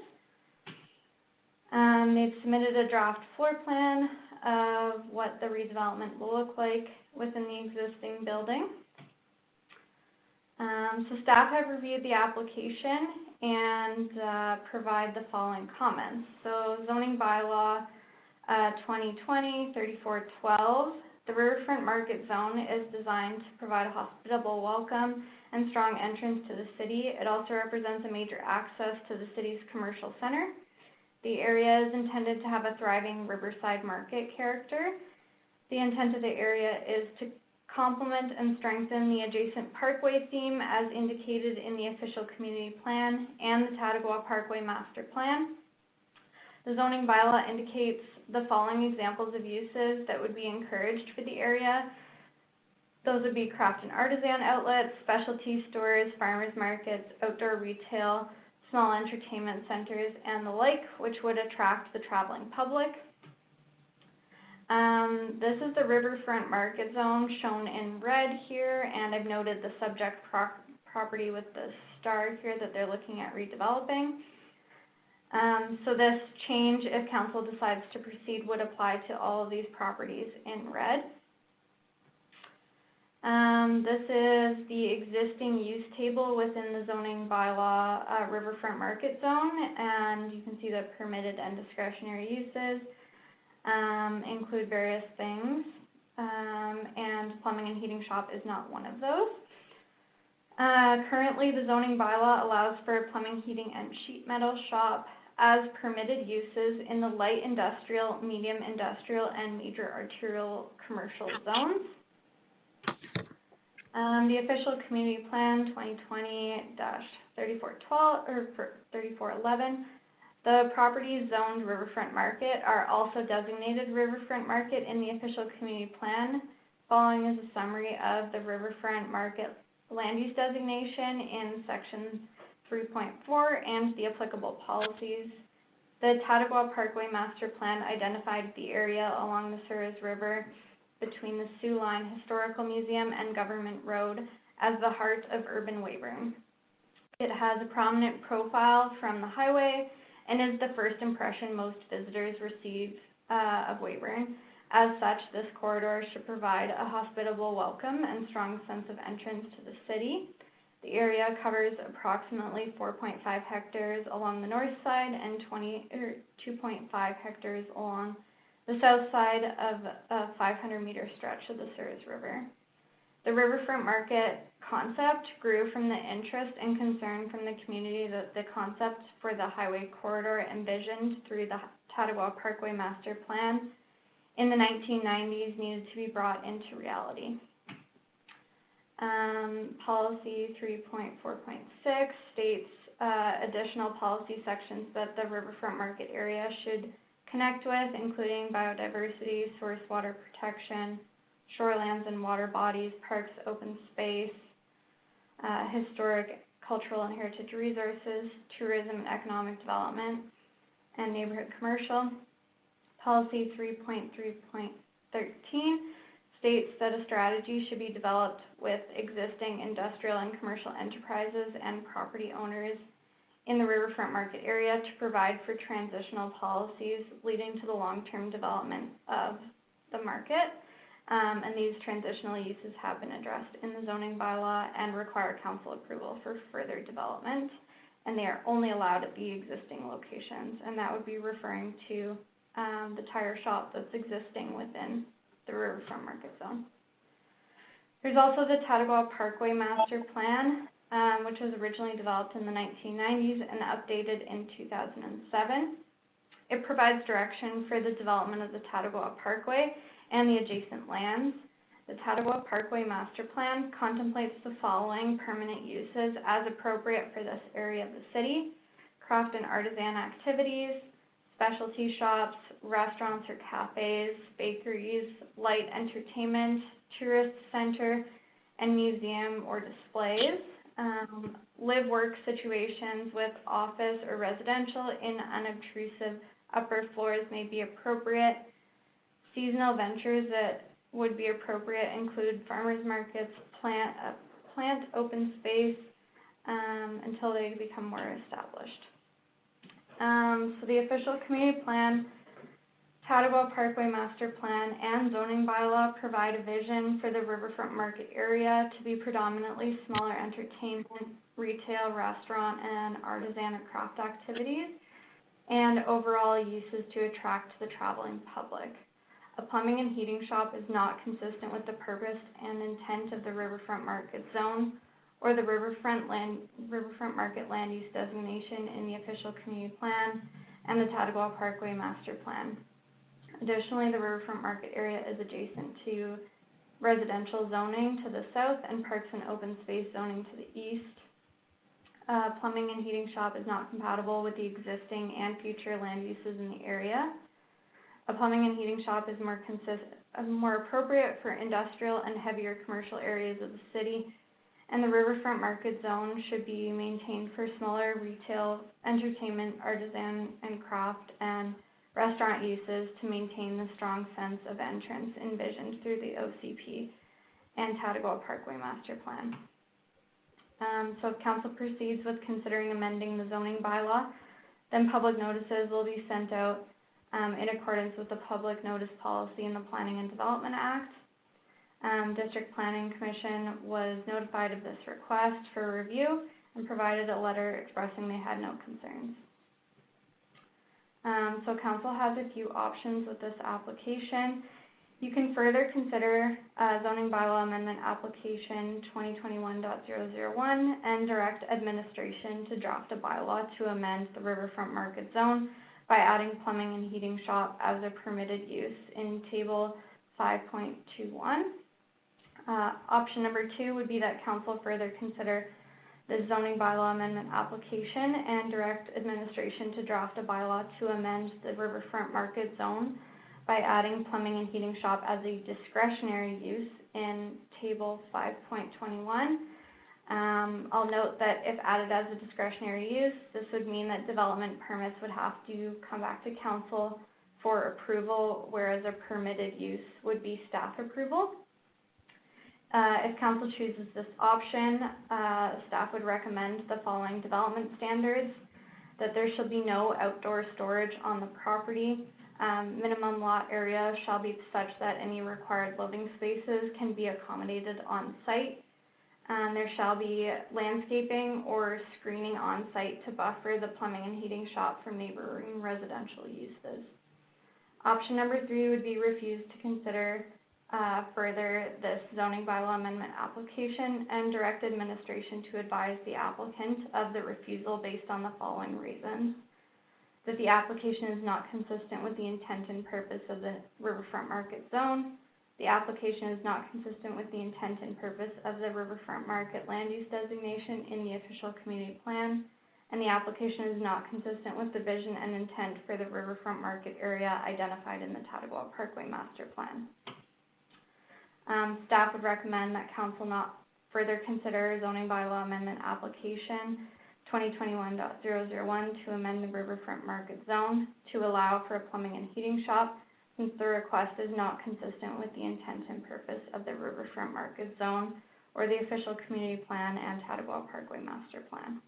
They've submitted a draft floor plan of what the redevelopment will look like within the existing building. So staff have reviewed the application and provide the following comments. So zoning bylaw 2020-3412, the riverfront market zone is designed to provide a hospitable welcome and strong entrance to the city. It also represents a major access to the city's commercial center. The area is intended to have a thriving riverside market character. The intent of the area is to complement and strengthen the adjacent parkway theme as indicated in the official community plan and the Tattagua Parkway Master Plan. The zoning bylaw indicates the following examples of uses that would be encouraged for the area. Those would be craft and artisan outlets, specialty stores, farmers markets, outdoor retail, small entertainment centers, and the like, which would attract the traveling public. This is the riverfront market zone shown in red here, and I've noted the subject property with the star here that they're looking at redeveloping. So this change, if council decides to proceed, would apply to all of these properties in red. This is the existing use table within the zoning bylaw riverfront market zone, and you can see that permitted and discretionary uses include various things, and plumbing and heating shop is not one of those. Currently, the zoning bylaw allows for a plumbing, heating, and sheet metal shop as permitted uses in the light industrial, medium industrial, and major arterial commercial zones. The official community plan 2020-3412 or 3411. The properties zoned riverfront market are also designated riverfront market in the official community plan. Following is a summary of the riverfront market land use designation in section 3.4 and the applicable policies. The Tattagua Parkway Master Plan identified the area along the Souris River between the Sioux Line Historical Museum and Government Road as the heart of urban Weyburn. It has a prominent profile from the highway and is the first impression most visitors receive of Weyburn. As such, this corridor should provide a hospitable welcome and strong sense of entrance to the city. The area covers approximately 4.5 hectares along the north side and 2.5 hectares along the south side of a 500-meter stretch of the Souris River. The riverfront market concept grew from the interest and concern from the community that the concept for the highway corridor envisioned through the Tattagua Parkway Master Plan in the 1990s needed to be brought into reality. Policy 3.4.6 states additional policy sections that the riverfront market area should connect with, including biodiversity, source water protection, shorelands and water bodies, parks, open space, historic, cultural and heritage resources, tourism and economic development, and neighborhood commercial. Policy 3.3.13 states that a strategy should be developed with existing industrial and commercial enterprises and property owners in the riverfront market area to provide for transitional policies leading to the long-term development of the market. And these transitional uses have been addressed in the zoning bylaw and require council approval for further development. And they are only allowed at the existing locations. And that would be referring to the tire shop that's existing within the riverfront market zone. There's also the Tattagua Parkway Master Plan, which was originally developed in the 1990s and updated in 2007. It provides direction for the development of the Tattagua Parkway and the adjacent lands. The Tattagua Parkway Master Plan contemplates the following permanent uses as appropriate for this area of the city: craft and artisan activities, specialty shops, restaurants or cafes, bakeries, light entertainment, tourist center, and museum or displays. Live-work situations with office or residential in unobtrusive upper floors may be appropriate. Seasonal ventures that would be appropriate include farmers markets, plant open space until they become more established. So the official community plan, Tattagua Parkway Master Plan, and zoning bylaw provide a vision for the riverfront market area to be predominantly smaller entertainment, retail, restaurant, and artisan and craft activities, and overall uses to attract the traveling public. A plumbing and heating shop is not consistent with the purpose and intent of the riverfront market zone or the riverfront market land use designation in the official community plan and the Tattagua Parkway Master Plan. Additionally, the riverfront market area is adjacent to residential zoning to the south and parks and open space zoning to the east. Plumbing and heating shop is not compatible with the existing and future land uses in the area. A plumbing and heating shop is more appropriate for industrial and heavier commercial areas of the city, and the riverfront market zone should be maintained for smaller retail, entertainment, artisan and craft, and restaurant uses to maintain the strong sense of entrance envisioned through the OCP and Tattagua Parkway Master Plan. So if council proceeds with considering amending the zoning bylaw, then public notices will be sent out in accordance with the Public Notice Policy in the Planning and Development Act. District Planning Commission was notified of this request for review and provided a letter expressing they had no concerns. So council has a few options with this application. You can further consider zoning bylaw amendment application 2021.001 and direct administration to draft a bylaw to amend the riverfront market zone by adding plumbing and heating shop as a permitted use in table 5.21. Option number 2 would be that council further consider the zoning bylaw amendment application and direct administration to draft a bylaw to amend the riverfront market zone by adding plumbing and heating shop as a discretionary use in table 5.21. I'll note that if added as a discretionary use, this would mean that development permits would have to come back to council for approval, whereas a permitted use would be staff approval. If council chooses this option, staff would recommend the following development standards: that there shall be no outdoor storage on the property. Minimum lot area shall be such that any required living spaces can be accommodated on site. There shall be landscaping or screening on site to buffer the plumbing and heating shop from neighboring residential uses. Option number 3 would be refused to consider further this zoning bylaw amendment application and direct administration to advise the applicant of the refusal based on the following reasons: that the application is not consistent with the intent and purpose of the riverfront market zone, the application is not consistent with the intent and purpose of the riverfront market land use designation in the official community plan, and the application is not consistent with the vision and intent for the riverfront market area identified in the Tattagua Parkway Master Plan. Staff would recommend that council not further consider zoning bylaw amendment application 2021.001 to amend the riverfront market zone to allow for a plumbing and heating shop, since the request is not consistent with the intent and purpose of the riverfront market zone or the official community plan and Tattagua Parkway Master Plan.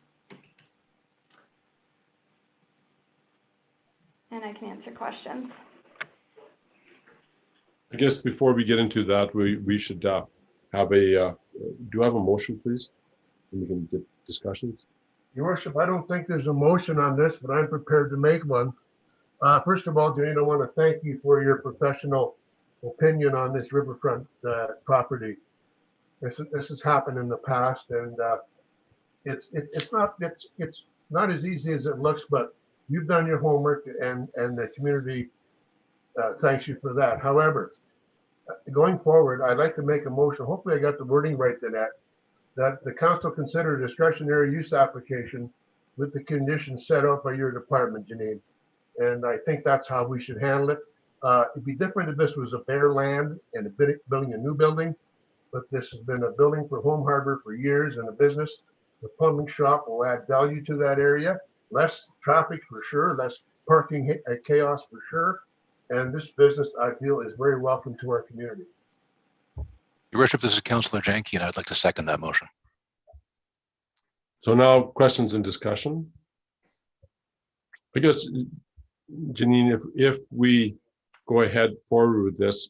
And I can answer questions. I guess before we get into that, we should have a, do I have a motion, please? And we can get discussions. Your worship, I don't think there's a motion on this, but I'm prepared to make one. First of all, Janine, I want to thank you for your professional opinion on this riverfront property. This has happened in the past, and it's not as easy as it looks, but you've done your homework, and the community thanks you for that. However, going forward, I'd like to make a motion, hopefully I got the wording right to that the council consider a discretionary use application with the conditions set out by your department, Janine. And I think that's how we should handle it. It'd be different if this was a bare land and building a new building, but this has been a building for Home Harbor for years and a business. The plumbing shop will add value to that area. Less traffic for sure, less parking chaos for sure. And this business, I feel, is very welcome to our community. Your worship, this is Councillor Janke, and I'd like to second that motion. So now questions and discussion. I guess, Janine, if we go ahead forward with this,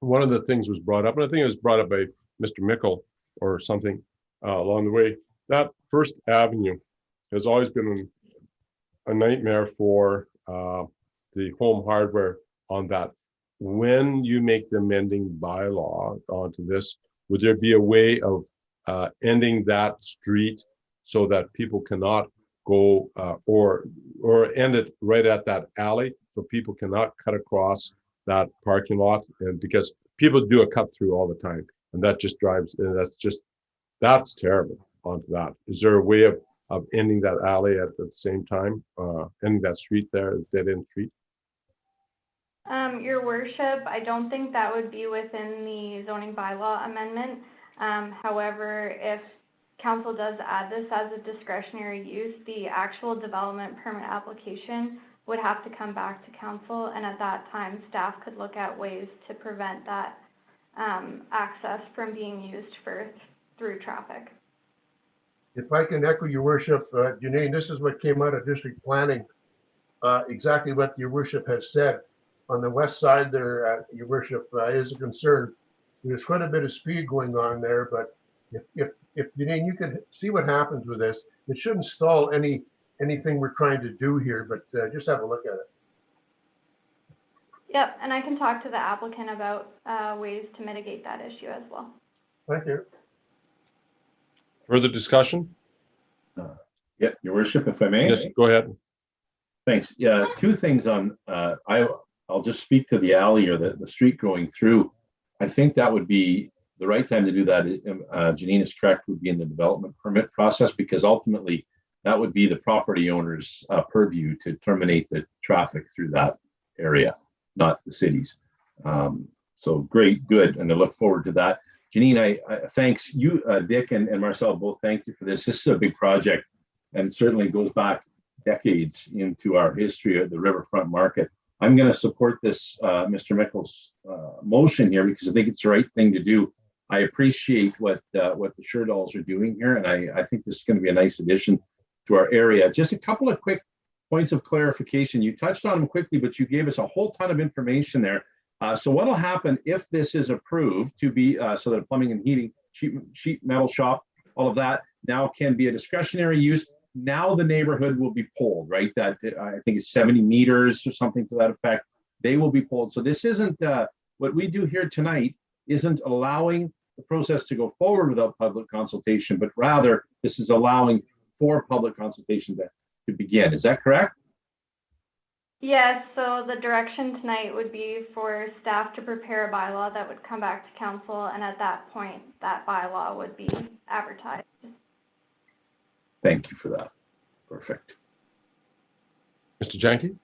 one of the things was brought up, and I think it was brought up by Mr. Mickle or something along the way, that First Avenue has always been a nightmare for the home hardware on that. When you make the amending bylaw onto this, would there be a way of ending that street so that people cannot go or end it right at that alley, so people cannot cut across that parking lot? And because people do a cut through all the time, and that just drives, and that's terrible onto that. Is there a way of ending that alley at the same time, ending that street there, dead end street? Your worship, I don't think that would be within the zoning bylaw amendment. However, if council does add this as a discretionary use, the actual development permit application would have to come back to council, and at that time, staff could look at ways to prevent that access from being used through traffic. If I can echo your worship, Janine, this is what came out of district planning, exactly what your worship has said. On the west side there, your worship, is a concern. There's quite a bit of speed going on there, but if Janine, you could see what happens with this, it shouldn't stall anything we're trying to do here, but just have a look at it. Yep, and I can talk to the applicant about ways to mitigate that issue as well. Thank you. Further discussion? Yeah, your worship, if I may. Yes, go ahead. Thanks. Yeah, two things on, I'll just speak to the alley or the street going through. I think that would be the right time to do that. Janine is correct, would be in the development permit process, because ultimately that would be the property owner's purview to terminate the traffic through that area, not the city's. So great, good, and I look forward to that. Janine, I thanks you, Dick and Marcel, both thank you for this. This is a big project and certainly goes back decades into our history of the riverfront market. I'm going to support this Mr. Mickle's motion here because I think it's the right thing to do. I appreciate what the Sherdahl's are doing here, and I think this is going to be a nice addition to our area. Just a couple of quick points of clarification. You touched on them quickly, but you gave us a whole ton of information there. So what will happen if this is approved to be so that plumbing and heating, sheet metal shop, all of that now can be a discretionary use. Now the neighborhood will be polled, right? That I think is 70 meters or something to that effect. They will be polled. So this isn't what we do here tonight isn't allowing the process to go forward without public consultation, but rather this is allowing for public consultation to begin. Is that correct? Yes, so the direction tonight would be for staff to prepare a bylaw that would come back to council, and at that point, that bylaw would be advertised. Thank you for that. Perfect. Mr. Janke?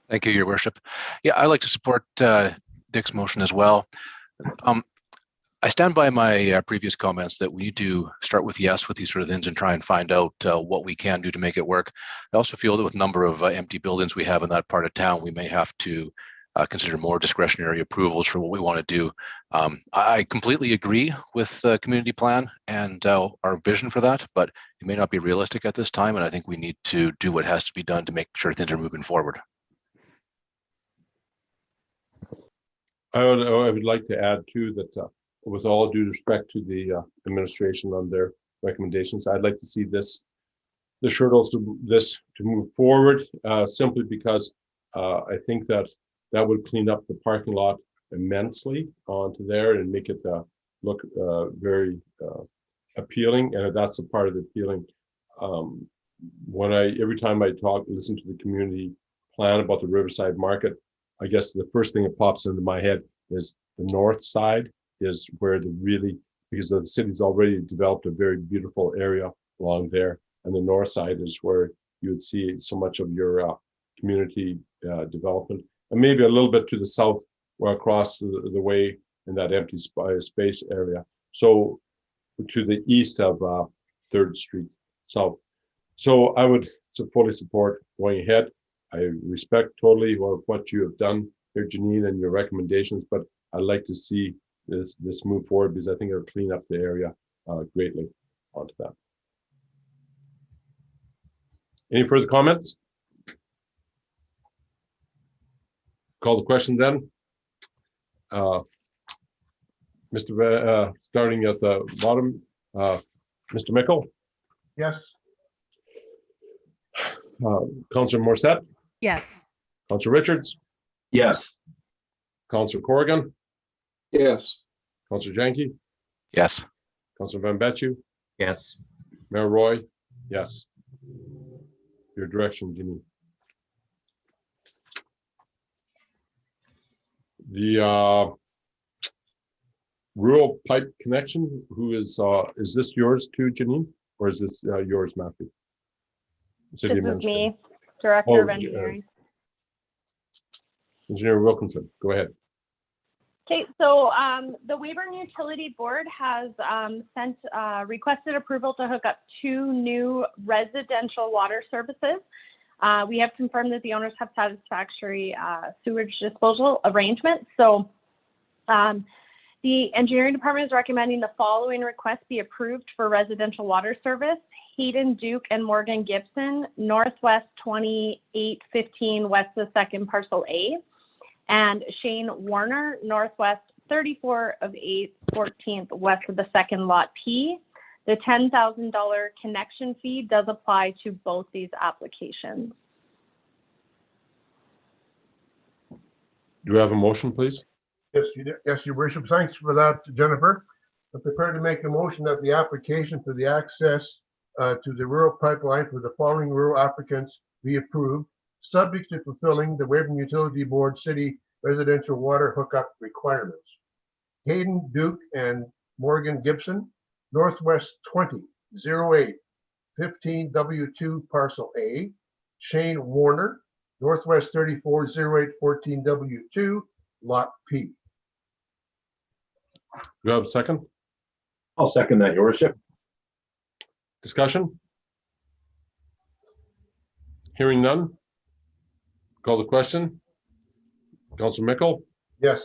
Thank you, Your Worship. Yeah, I like to support Dick's motion as well. I stand by my previous comments that we need to start with yes with these sort of things and try and find out what we can do to make it work. I also feel that with a number of empty buildings we have in that part of town, we may have to consider more discretionary approvals for what we want to do. I completely agree with the community plan and our vision for that, but it may not be realistic at this time, and I think we need to do what has to be done to make sure things are moving forward. I would like to add too that with all due respect to the administration on their recommendations, I'd like to see the Sherdahl's to move forward simply because I think that would clean up the parking lot immensely onto there and make it look very appealing, and that's a part of the appealing. Every time I listen to the community plan about the Riverside Market, I guess the first thing that pops into my head is the north side is where the really, because the city's already developed a very beautiful area along there. And the north side is where you would see so much of your community development. And maybe a little bit to the south or across the way in that empty space area. So to the east of 3rd Street South. So I would fully support going ahead. I respect totally what you have done here, Janine, and your recommendations, but I'd like to see this move forward because I think it'll clean up the area greatly onto that. Any further comments? Call the question then. Starting at the bottom, Mr. Mickle, Yes. Councillor Morissette, Yes. Councillor Richards, Yes. Councillor Corrigan, Yes. Councillor Janke, Yes. Councillor Van Betchu, Yes. Mayor Roy, yes. Your direction, Jimmy. The rural pipe connection, who is this yours too, Janine, or is this yours, Matthew? This is me, Director of Engineering. Engineer Wilkinson, go ahead. Okay, so the Weyburn Utility Board has requested approval to hook up 2 new residential water services. We have confirmed that the owners have satisfactory sewage disposal arrangements. So the engineering department is recommending the following requests be approved for residential water service. Hayden, Duke, and Morgan Gibson, Northwest 2815 west of 2nd Parcel A. And Shane Warner, Northwest 34 of 8th 14th west of the 2nd Lot P. The $10,000 connection fee does apply to both these applications. Do we have a motion, please? Yes, Your Worship. Thanks for that, Jennifer. I'm prepared to make a motion that the application for the access to the rural pipeline for the following rural applicants be approved, subject to fulfilling the Weyburn Utility Board City residential water hookup requirements. Hayden, Duke, and Morgan Gibson, Northwest 2008 15 W2 Parcel A. Shane Warner, Northwest 3408 14 W2 Lot P. Do you have a second? I'll second that, Your Worship. Discussion? Hearing none. Call the question. Councillor Mickle, Yes.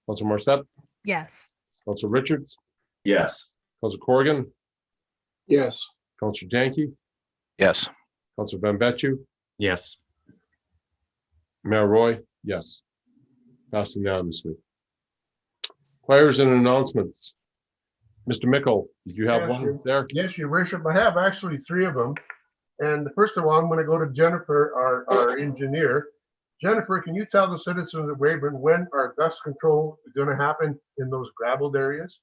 Councillor Morissette, Yes. Councillor Richards, Yes. Councillor Corrigan, Yes. Councillor Janke, Yes. Councillor Van Betchu, Yes. Mayor Roy, yes. Passed unanimously. Choirs and announcements. Mr. Mickle, did you have one there? Yes, Your Worship. I have actually 3 of them. And first of all, I'm going to go to Jennifer, our engineer. Jennifer, can you tell the citizens of Weyburn when our dust control is going to happen in those gravelled areas?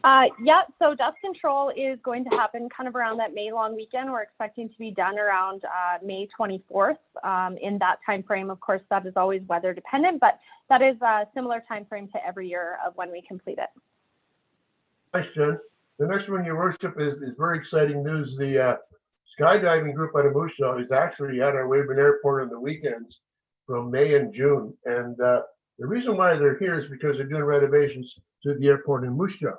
Yeah, so dust control is going to happen kind of around that May long weekend. We're expecting to be done around May 24th. In that time frame, of course, that is always weather dependent, but that is a similar time frame to every year of when we complete it. Thanks, Jen. The next one, Your Worship, is very exciting news. The skydiving group out of Moose Jaw is actually at our Weyburn Airport on the weekends from May and June. And the reason why they're here is because they're doing renovations to the airport in Moose Jaw.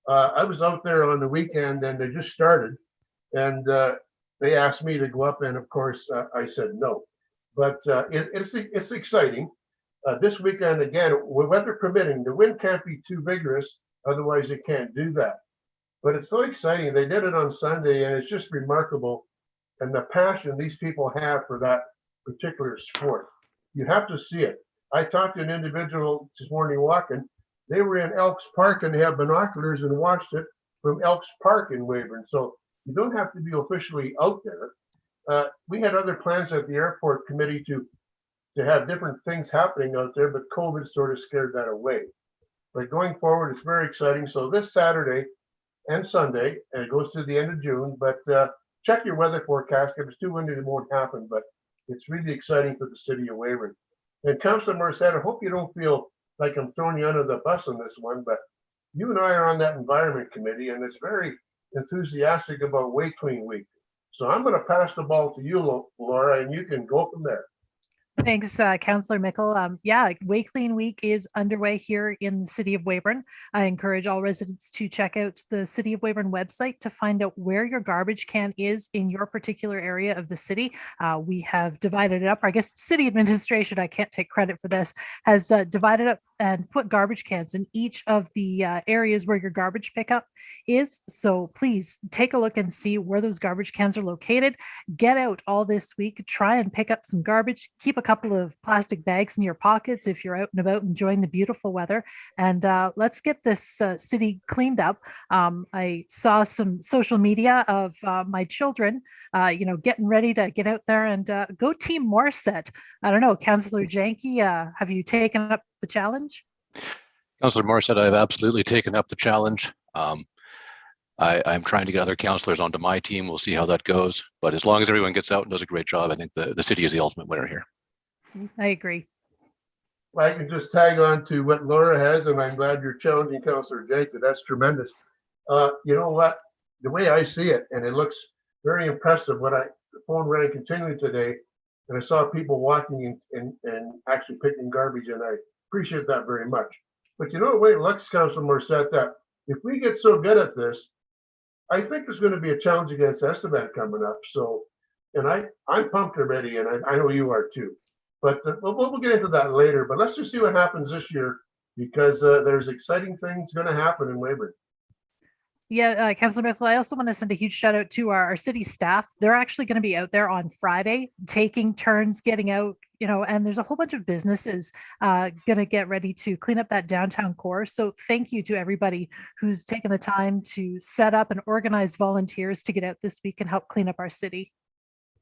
I was out there on the weekend and they just started, and they asked me to go up, and of course I said no. But it's exciting. This weekend again, weather permitting, the wind can't be too vigorous, otherwise they can't do that. But it's so exciting. They did it on Sunday, and it's just remarkable, and the passion these people have for that particular sport. You have to see it. I talked to an individual this morning walking. They were in Elks Park and they have binoculars and watched it from Elks Park in Weyburn. So you don't have to be officially out there. We had other plans at the airport committee to have different things happening out there, but COVID sort of scared that away. But going forward, it's very exciting. So this Saturday and Sunday, and it goes to the end of June, but check your weather forecast. If it's too windy, it won't happen, but it's really exciting for the city of Weyburn. And Councilor Morissette, I hope you don't feel like I'm throwing you under the bus on this one, but you and I are on that environment committee, and it's very enthusiastic about Way Clean Week. So I'm going to pass the ball to you, Laura, and you can go from there. Thanks, Councillor Mickle. Yeah, Way Clean Week is underway here in the city of Weyburn. I encourage all residents to check out the City of Weyburn website to find out where your garbage can is in your particular area of the city. We have divided it up. I guess city administration, I can't take credit for this, has divided up and put garbage cans in each of the areas where your garbage pickup is. So please take a look and see where those garbage cans are located. Get out all this week, try and pick up some garbage, keep a couple of plastic bags in your pockets if you're out and about enjoying the beautiful weather, and let's get this city cleaned up. I saw some social media of my children, getting ready to get out there and go Team Morissette. I don't know, Councillor Janke, have you taken up the challenge? Councillor Morissette, I've absolutely taken up the challenge. I'm trying to get other councillors onto my team. We'll see how that goes. But as long as everyone gets out and does a great job, I think the city is the ultimate winner here. I agree. I can just tag on to what Laura has, and I'm glad you're challenging Councillor Janke. That's tremendous. You know what? The way I see it, and it looks very impressive, the phone rang continually today, and I saw people walking and actually picking garbage, and I appreciate that very much. But you know the way it looks, Councillor Morissette, that if we get so good at this, I think there's going to be a challenge against Esteban coming up. So, and I'm pumped already, and I know you are too. But we'll get into that later. But let's just see what happens this year, because there's exciting things going to happen in Weyburn. Yeah, Councillor Mickle, I also want to send a huge shout out to our city staff. They're actually going to be out there on Friday, taking turns getting out, and there's a whole bunch of businesses going to get ready to clean up that downtown core. So thank you to everybody who's taken the time to set up and organize volunteers to get out this week and help clean up our city.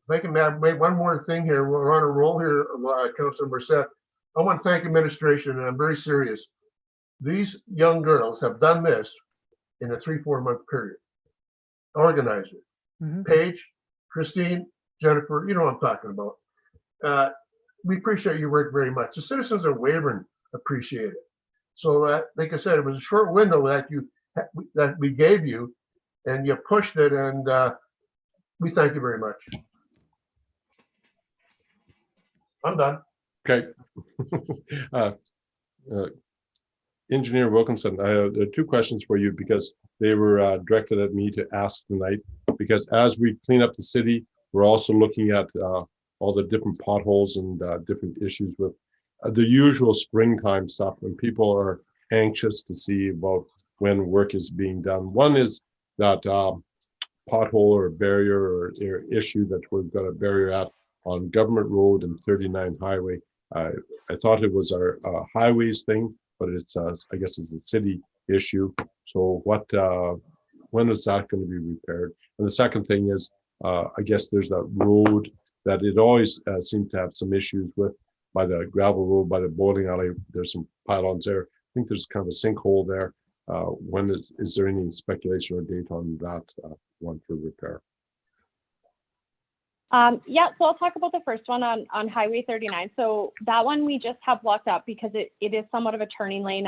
If I can make one more thing here, we're on a roll here, Councillor Morissette. I want to thank administration, and I'm very serious. These young girls have done this in a 3-4 month period. Organize it. Paige, Christine, Jennifer, you know what I'm talking about. We appreciate your work very much. The citizens of Weyburn appreciate it. So, like I said, it was a short window that we gave you, and you pushed it, and we thank you very much. I'm done. Okay. Engineer Wilkinson, I have 2 questions for you, because they were directed at me to ask tonight. Because as we clean up the city, we're also looking at all the different potholes and different issues with the usual springtime stuff, when people are anxious to see about when work is being done. One is that pothole or barrier or issue that we've got a barrier at on Government Road and 39 Highway. I thought it was our highways thing, but it's I guess it's a city issue. So when is that going to be repaired? And the second thing is, I guess there's that road that it always seems to have some issues with, by the gravel road, by the bowling alley. There's some pylons there. I think there's kind of a sinkhole there. When is there any speculation or date on that one for repair? Yeah, so I'll talk about the first one on Highway 39. So that one we just have blocked up because it is somewhat of a turning lane.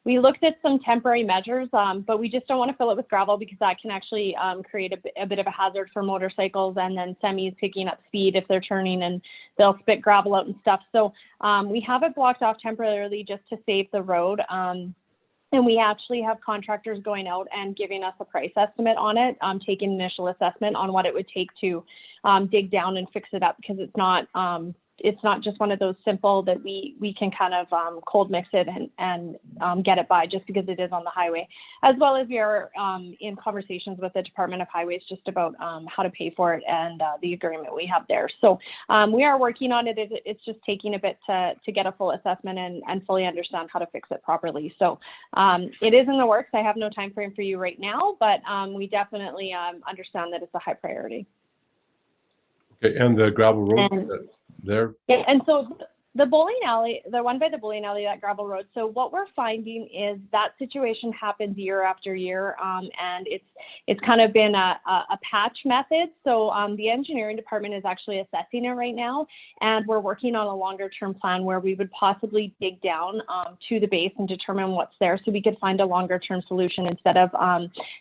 We looked at some temporary measures, but we just don't want to fill it with gravel, because that can actually create a bit of a hazard for motorcycles and then semis picking up speed if they're turning, and they'll spit gravel out and stuff. So we have it blocked off temporarily just to save the road. And we actually have contractors going out and giving us a price estimate on it, taking initial assessment on what it would take to dig down and fix it up, because it's not just one of those simple that we can kind of cold mix it and get it by, just because it is on the highway. As well as we are in conversations with the Department of Highways just about how to pay for it and the agreement we have there. So we are working on it. It's just taking a bit to get a full assessment and fully understand how to fix it properly. So it is in the works. I have no time frame for you right now, but we definitely understand that it's a high priority. Okay, and the gravel road there? Yeah, and so The bowling alley, the one by the bowling alley, that gravel road. So what we're finding is that situation happens year after year, and it's kind of been a patch method. So the engineering department is actually assessing it right now, and we're working on a longer term plan where we would possibly dig down to the base and determine what's there, so we could find a longer term solution instead of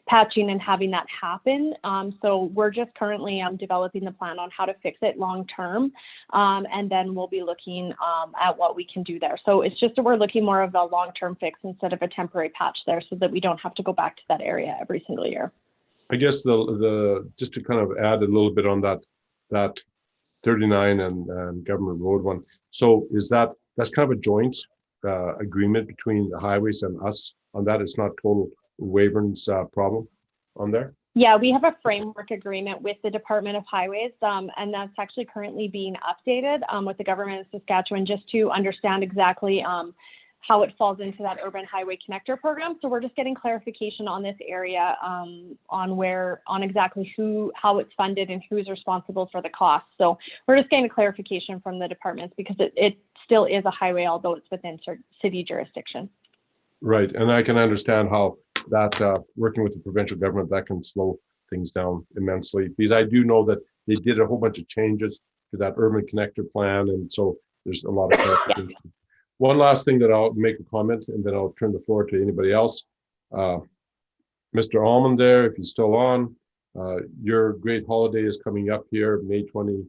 patching and having that happen. So we're just currently developing the plan on how to fix it long term, and then we'll be looking at what we can do there. So it's just that we're looking more of a long-term fix instead of a temporary patch there, so that we don't have to go back to that area every single year. I guess the just to kind of add a little bit on that 39 and Government Road one. So that's kind of a joint agreement between the highways and us on that. It's not total Weyburn's problem on there. Yeah, we have a framework agreement with the Department of Highways, and that's actually currently being updated with the government of Saskatchewan, just to understand exactly how it falls into that urban highway connector program. So we're just getting clarification on this area, on exactly how it's funded and who's responsible for the cost. So we're just getting a clarification from the departments, because it still is a highway, although it's within city jurisdiction. Right, and I can understand how that working with the provincial government, that can slow things down immensely, because I do know that they did a whole bunch of changes to that urban connector plan, and so there's a lot of clarification. Yeah. One last thing that I'll make a comment, and then I'll turn the floor to anybody else. Mr. Almond there, if he's still on, your great holiday is coming up here, May 24th,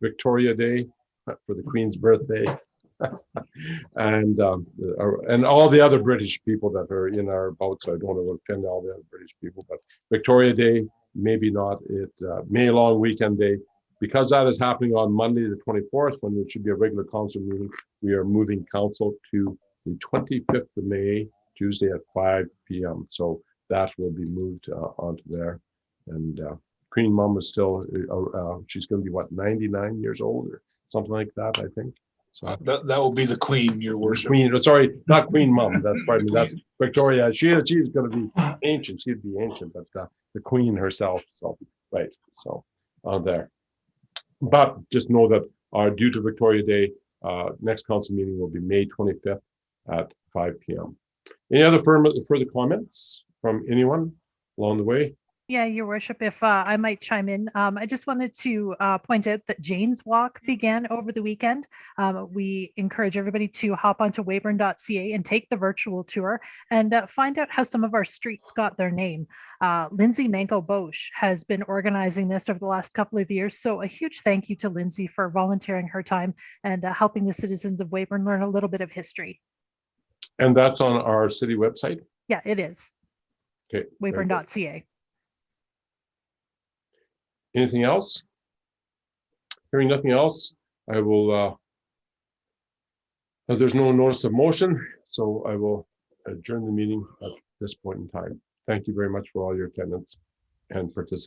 Victoria Day, for the Queen's birthday. and all the other British people that are in our boat, so I don't want to offend all the other British people, but Victoria Day, maybe not, May long weekend day. Because that is happening on Monday the 24th, when there should be a regular council meeting, we are moving council to the 25th of May, Tuesday at 5 p.m. So that will be moved onto there. And Queen Mum is still, she's going to be what, 99 years old or something like that, I think. So that will be the Queen, your worship. Queen, sorry, not Queen Mum. That's pardon me. That's Victoria. She's going to be ancient. She'd be ancient, but the Queen herself. So right. So there. But just know that due to Victoria Day, next council meeting will be May 25th at 5 p.m. Any other further comments from anyone along the way? Yeah, Your Worship, if I might chime in, I just wanted to point out that Jane's Walk began over the weekend. We encourage everybody to hop onto weyburn.ca and take the virtual tour and find out how some of our streets got their name. Lindsay Mango-Bosch has been organizing this over the last couple of years, so a huge thank you to Lindsay for volunteering her time and helping the citizens of Weyburn learn a little bit of history. And that's on our city website? Yeah, it is. Okay. Weyburn.ca. Anything else? Hearing nothing else, I will, there's no notice of motion, so I will adjourn the meeting at this point in time. Thank you very much for all your attendance and participation.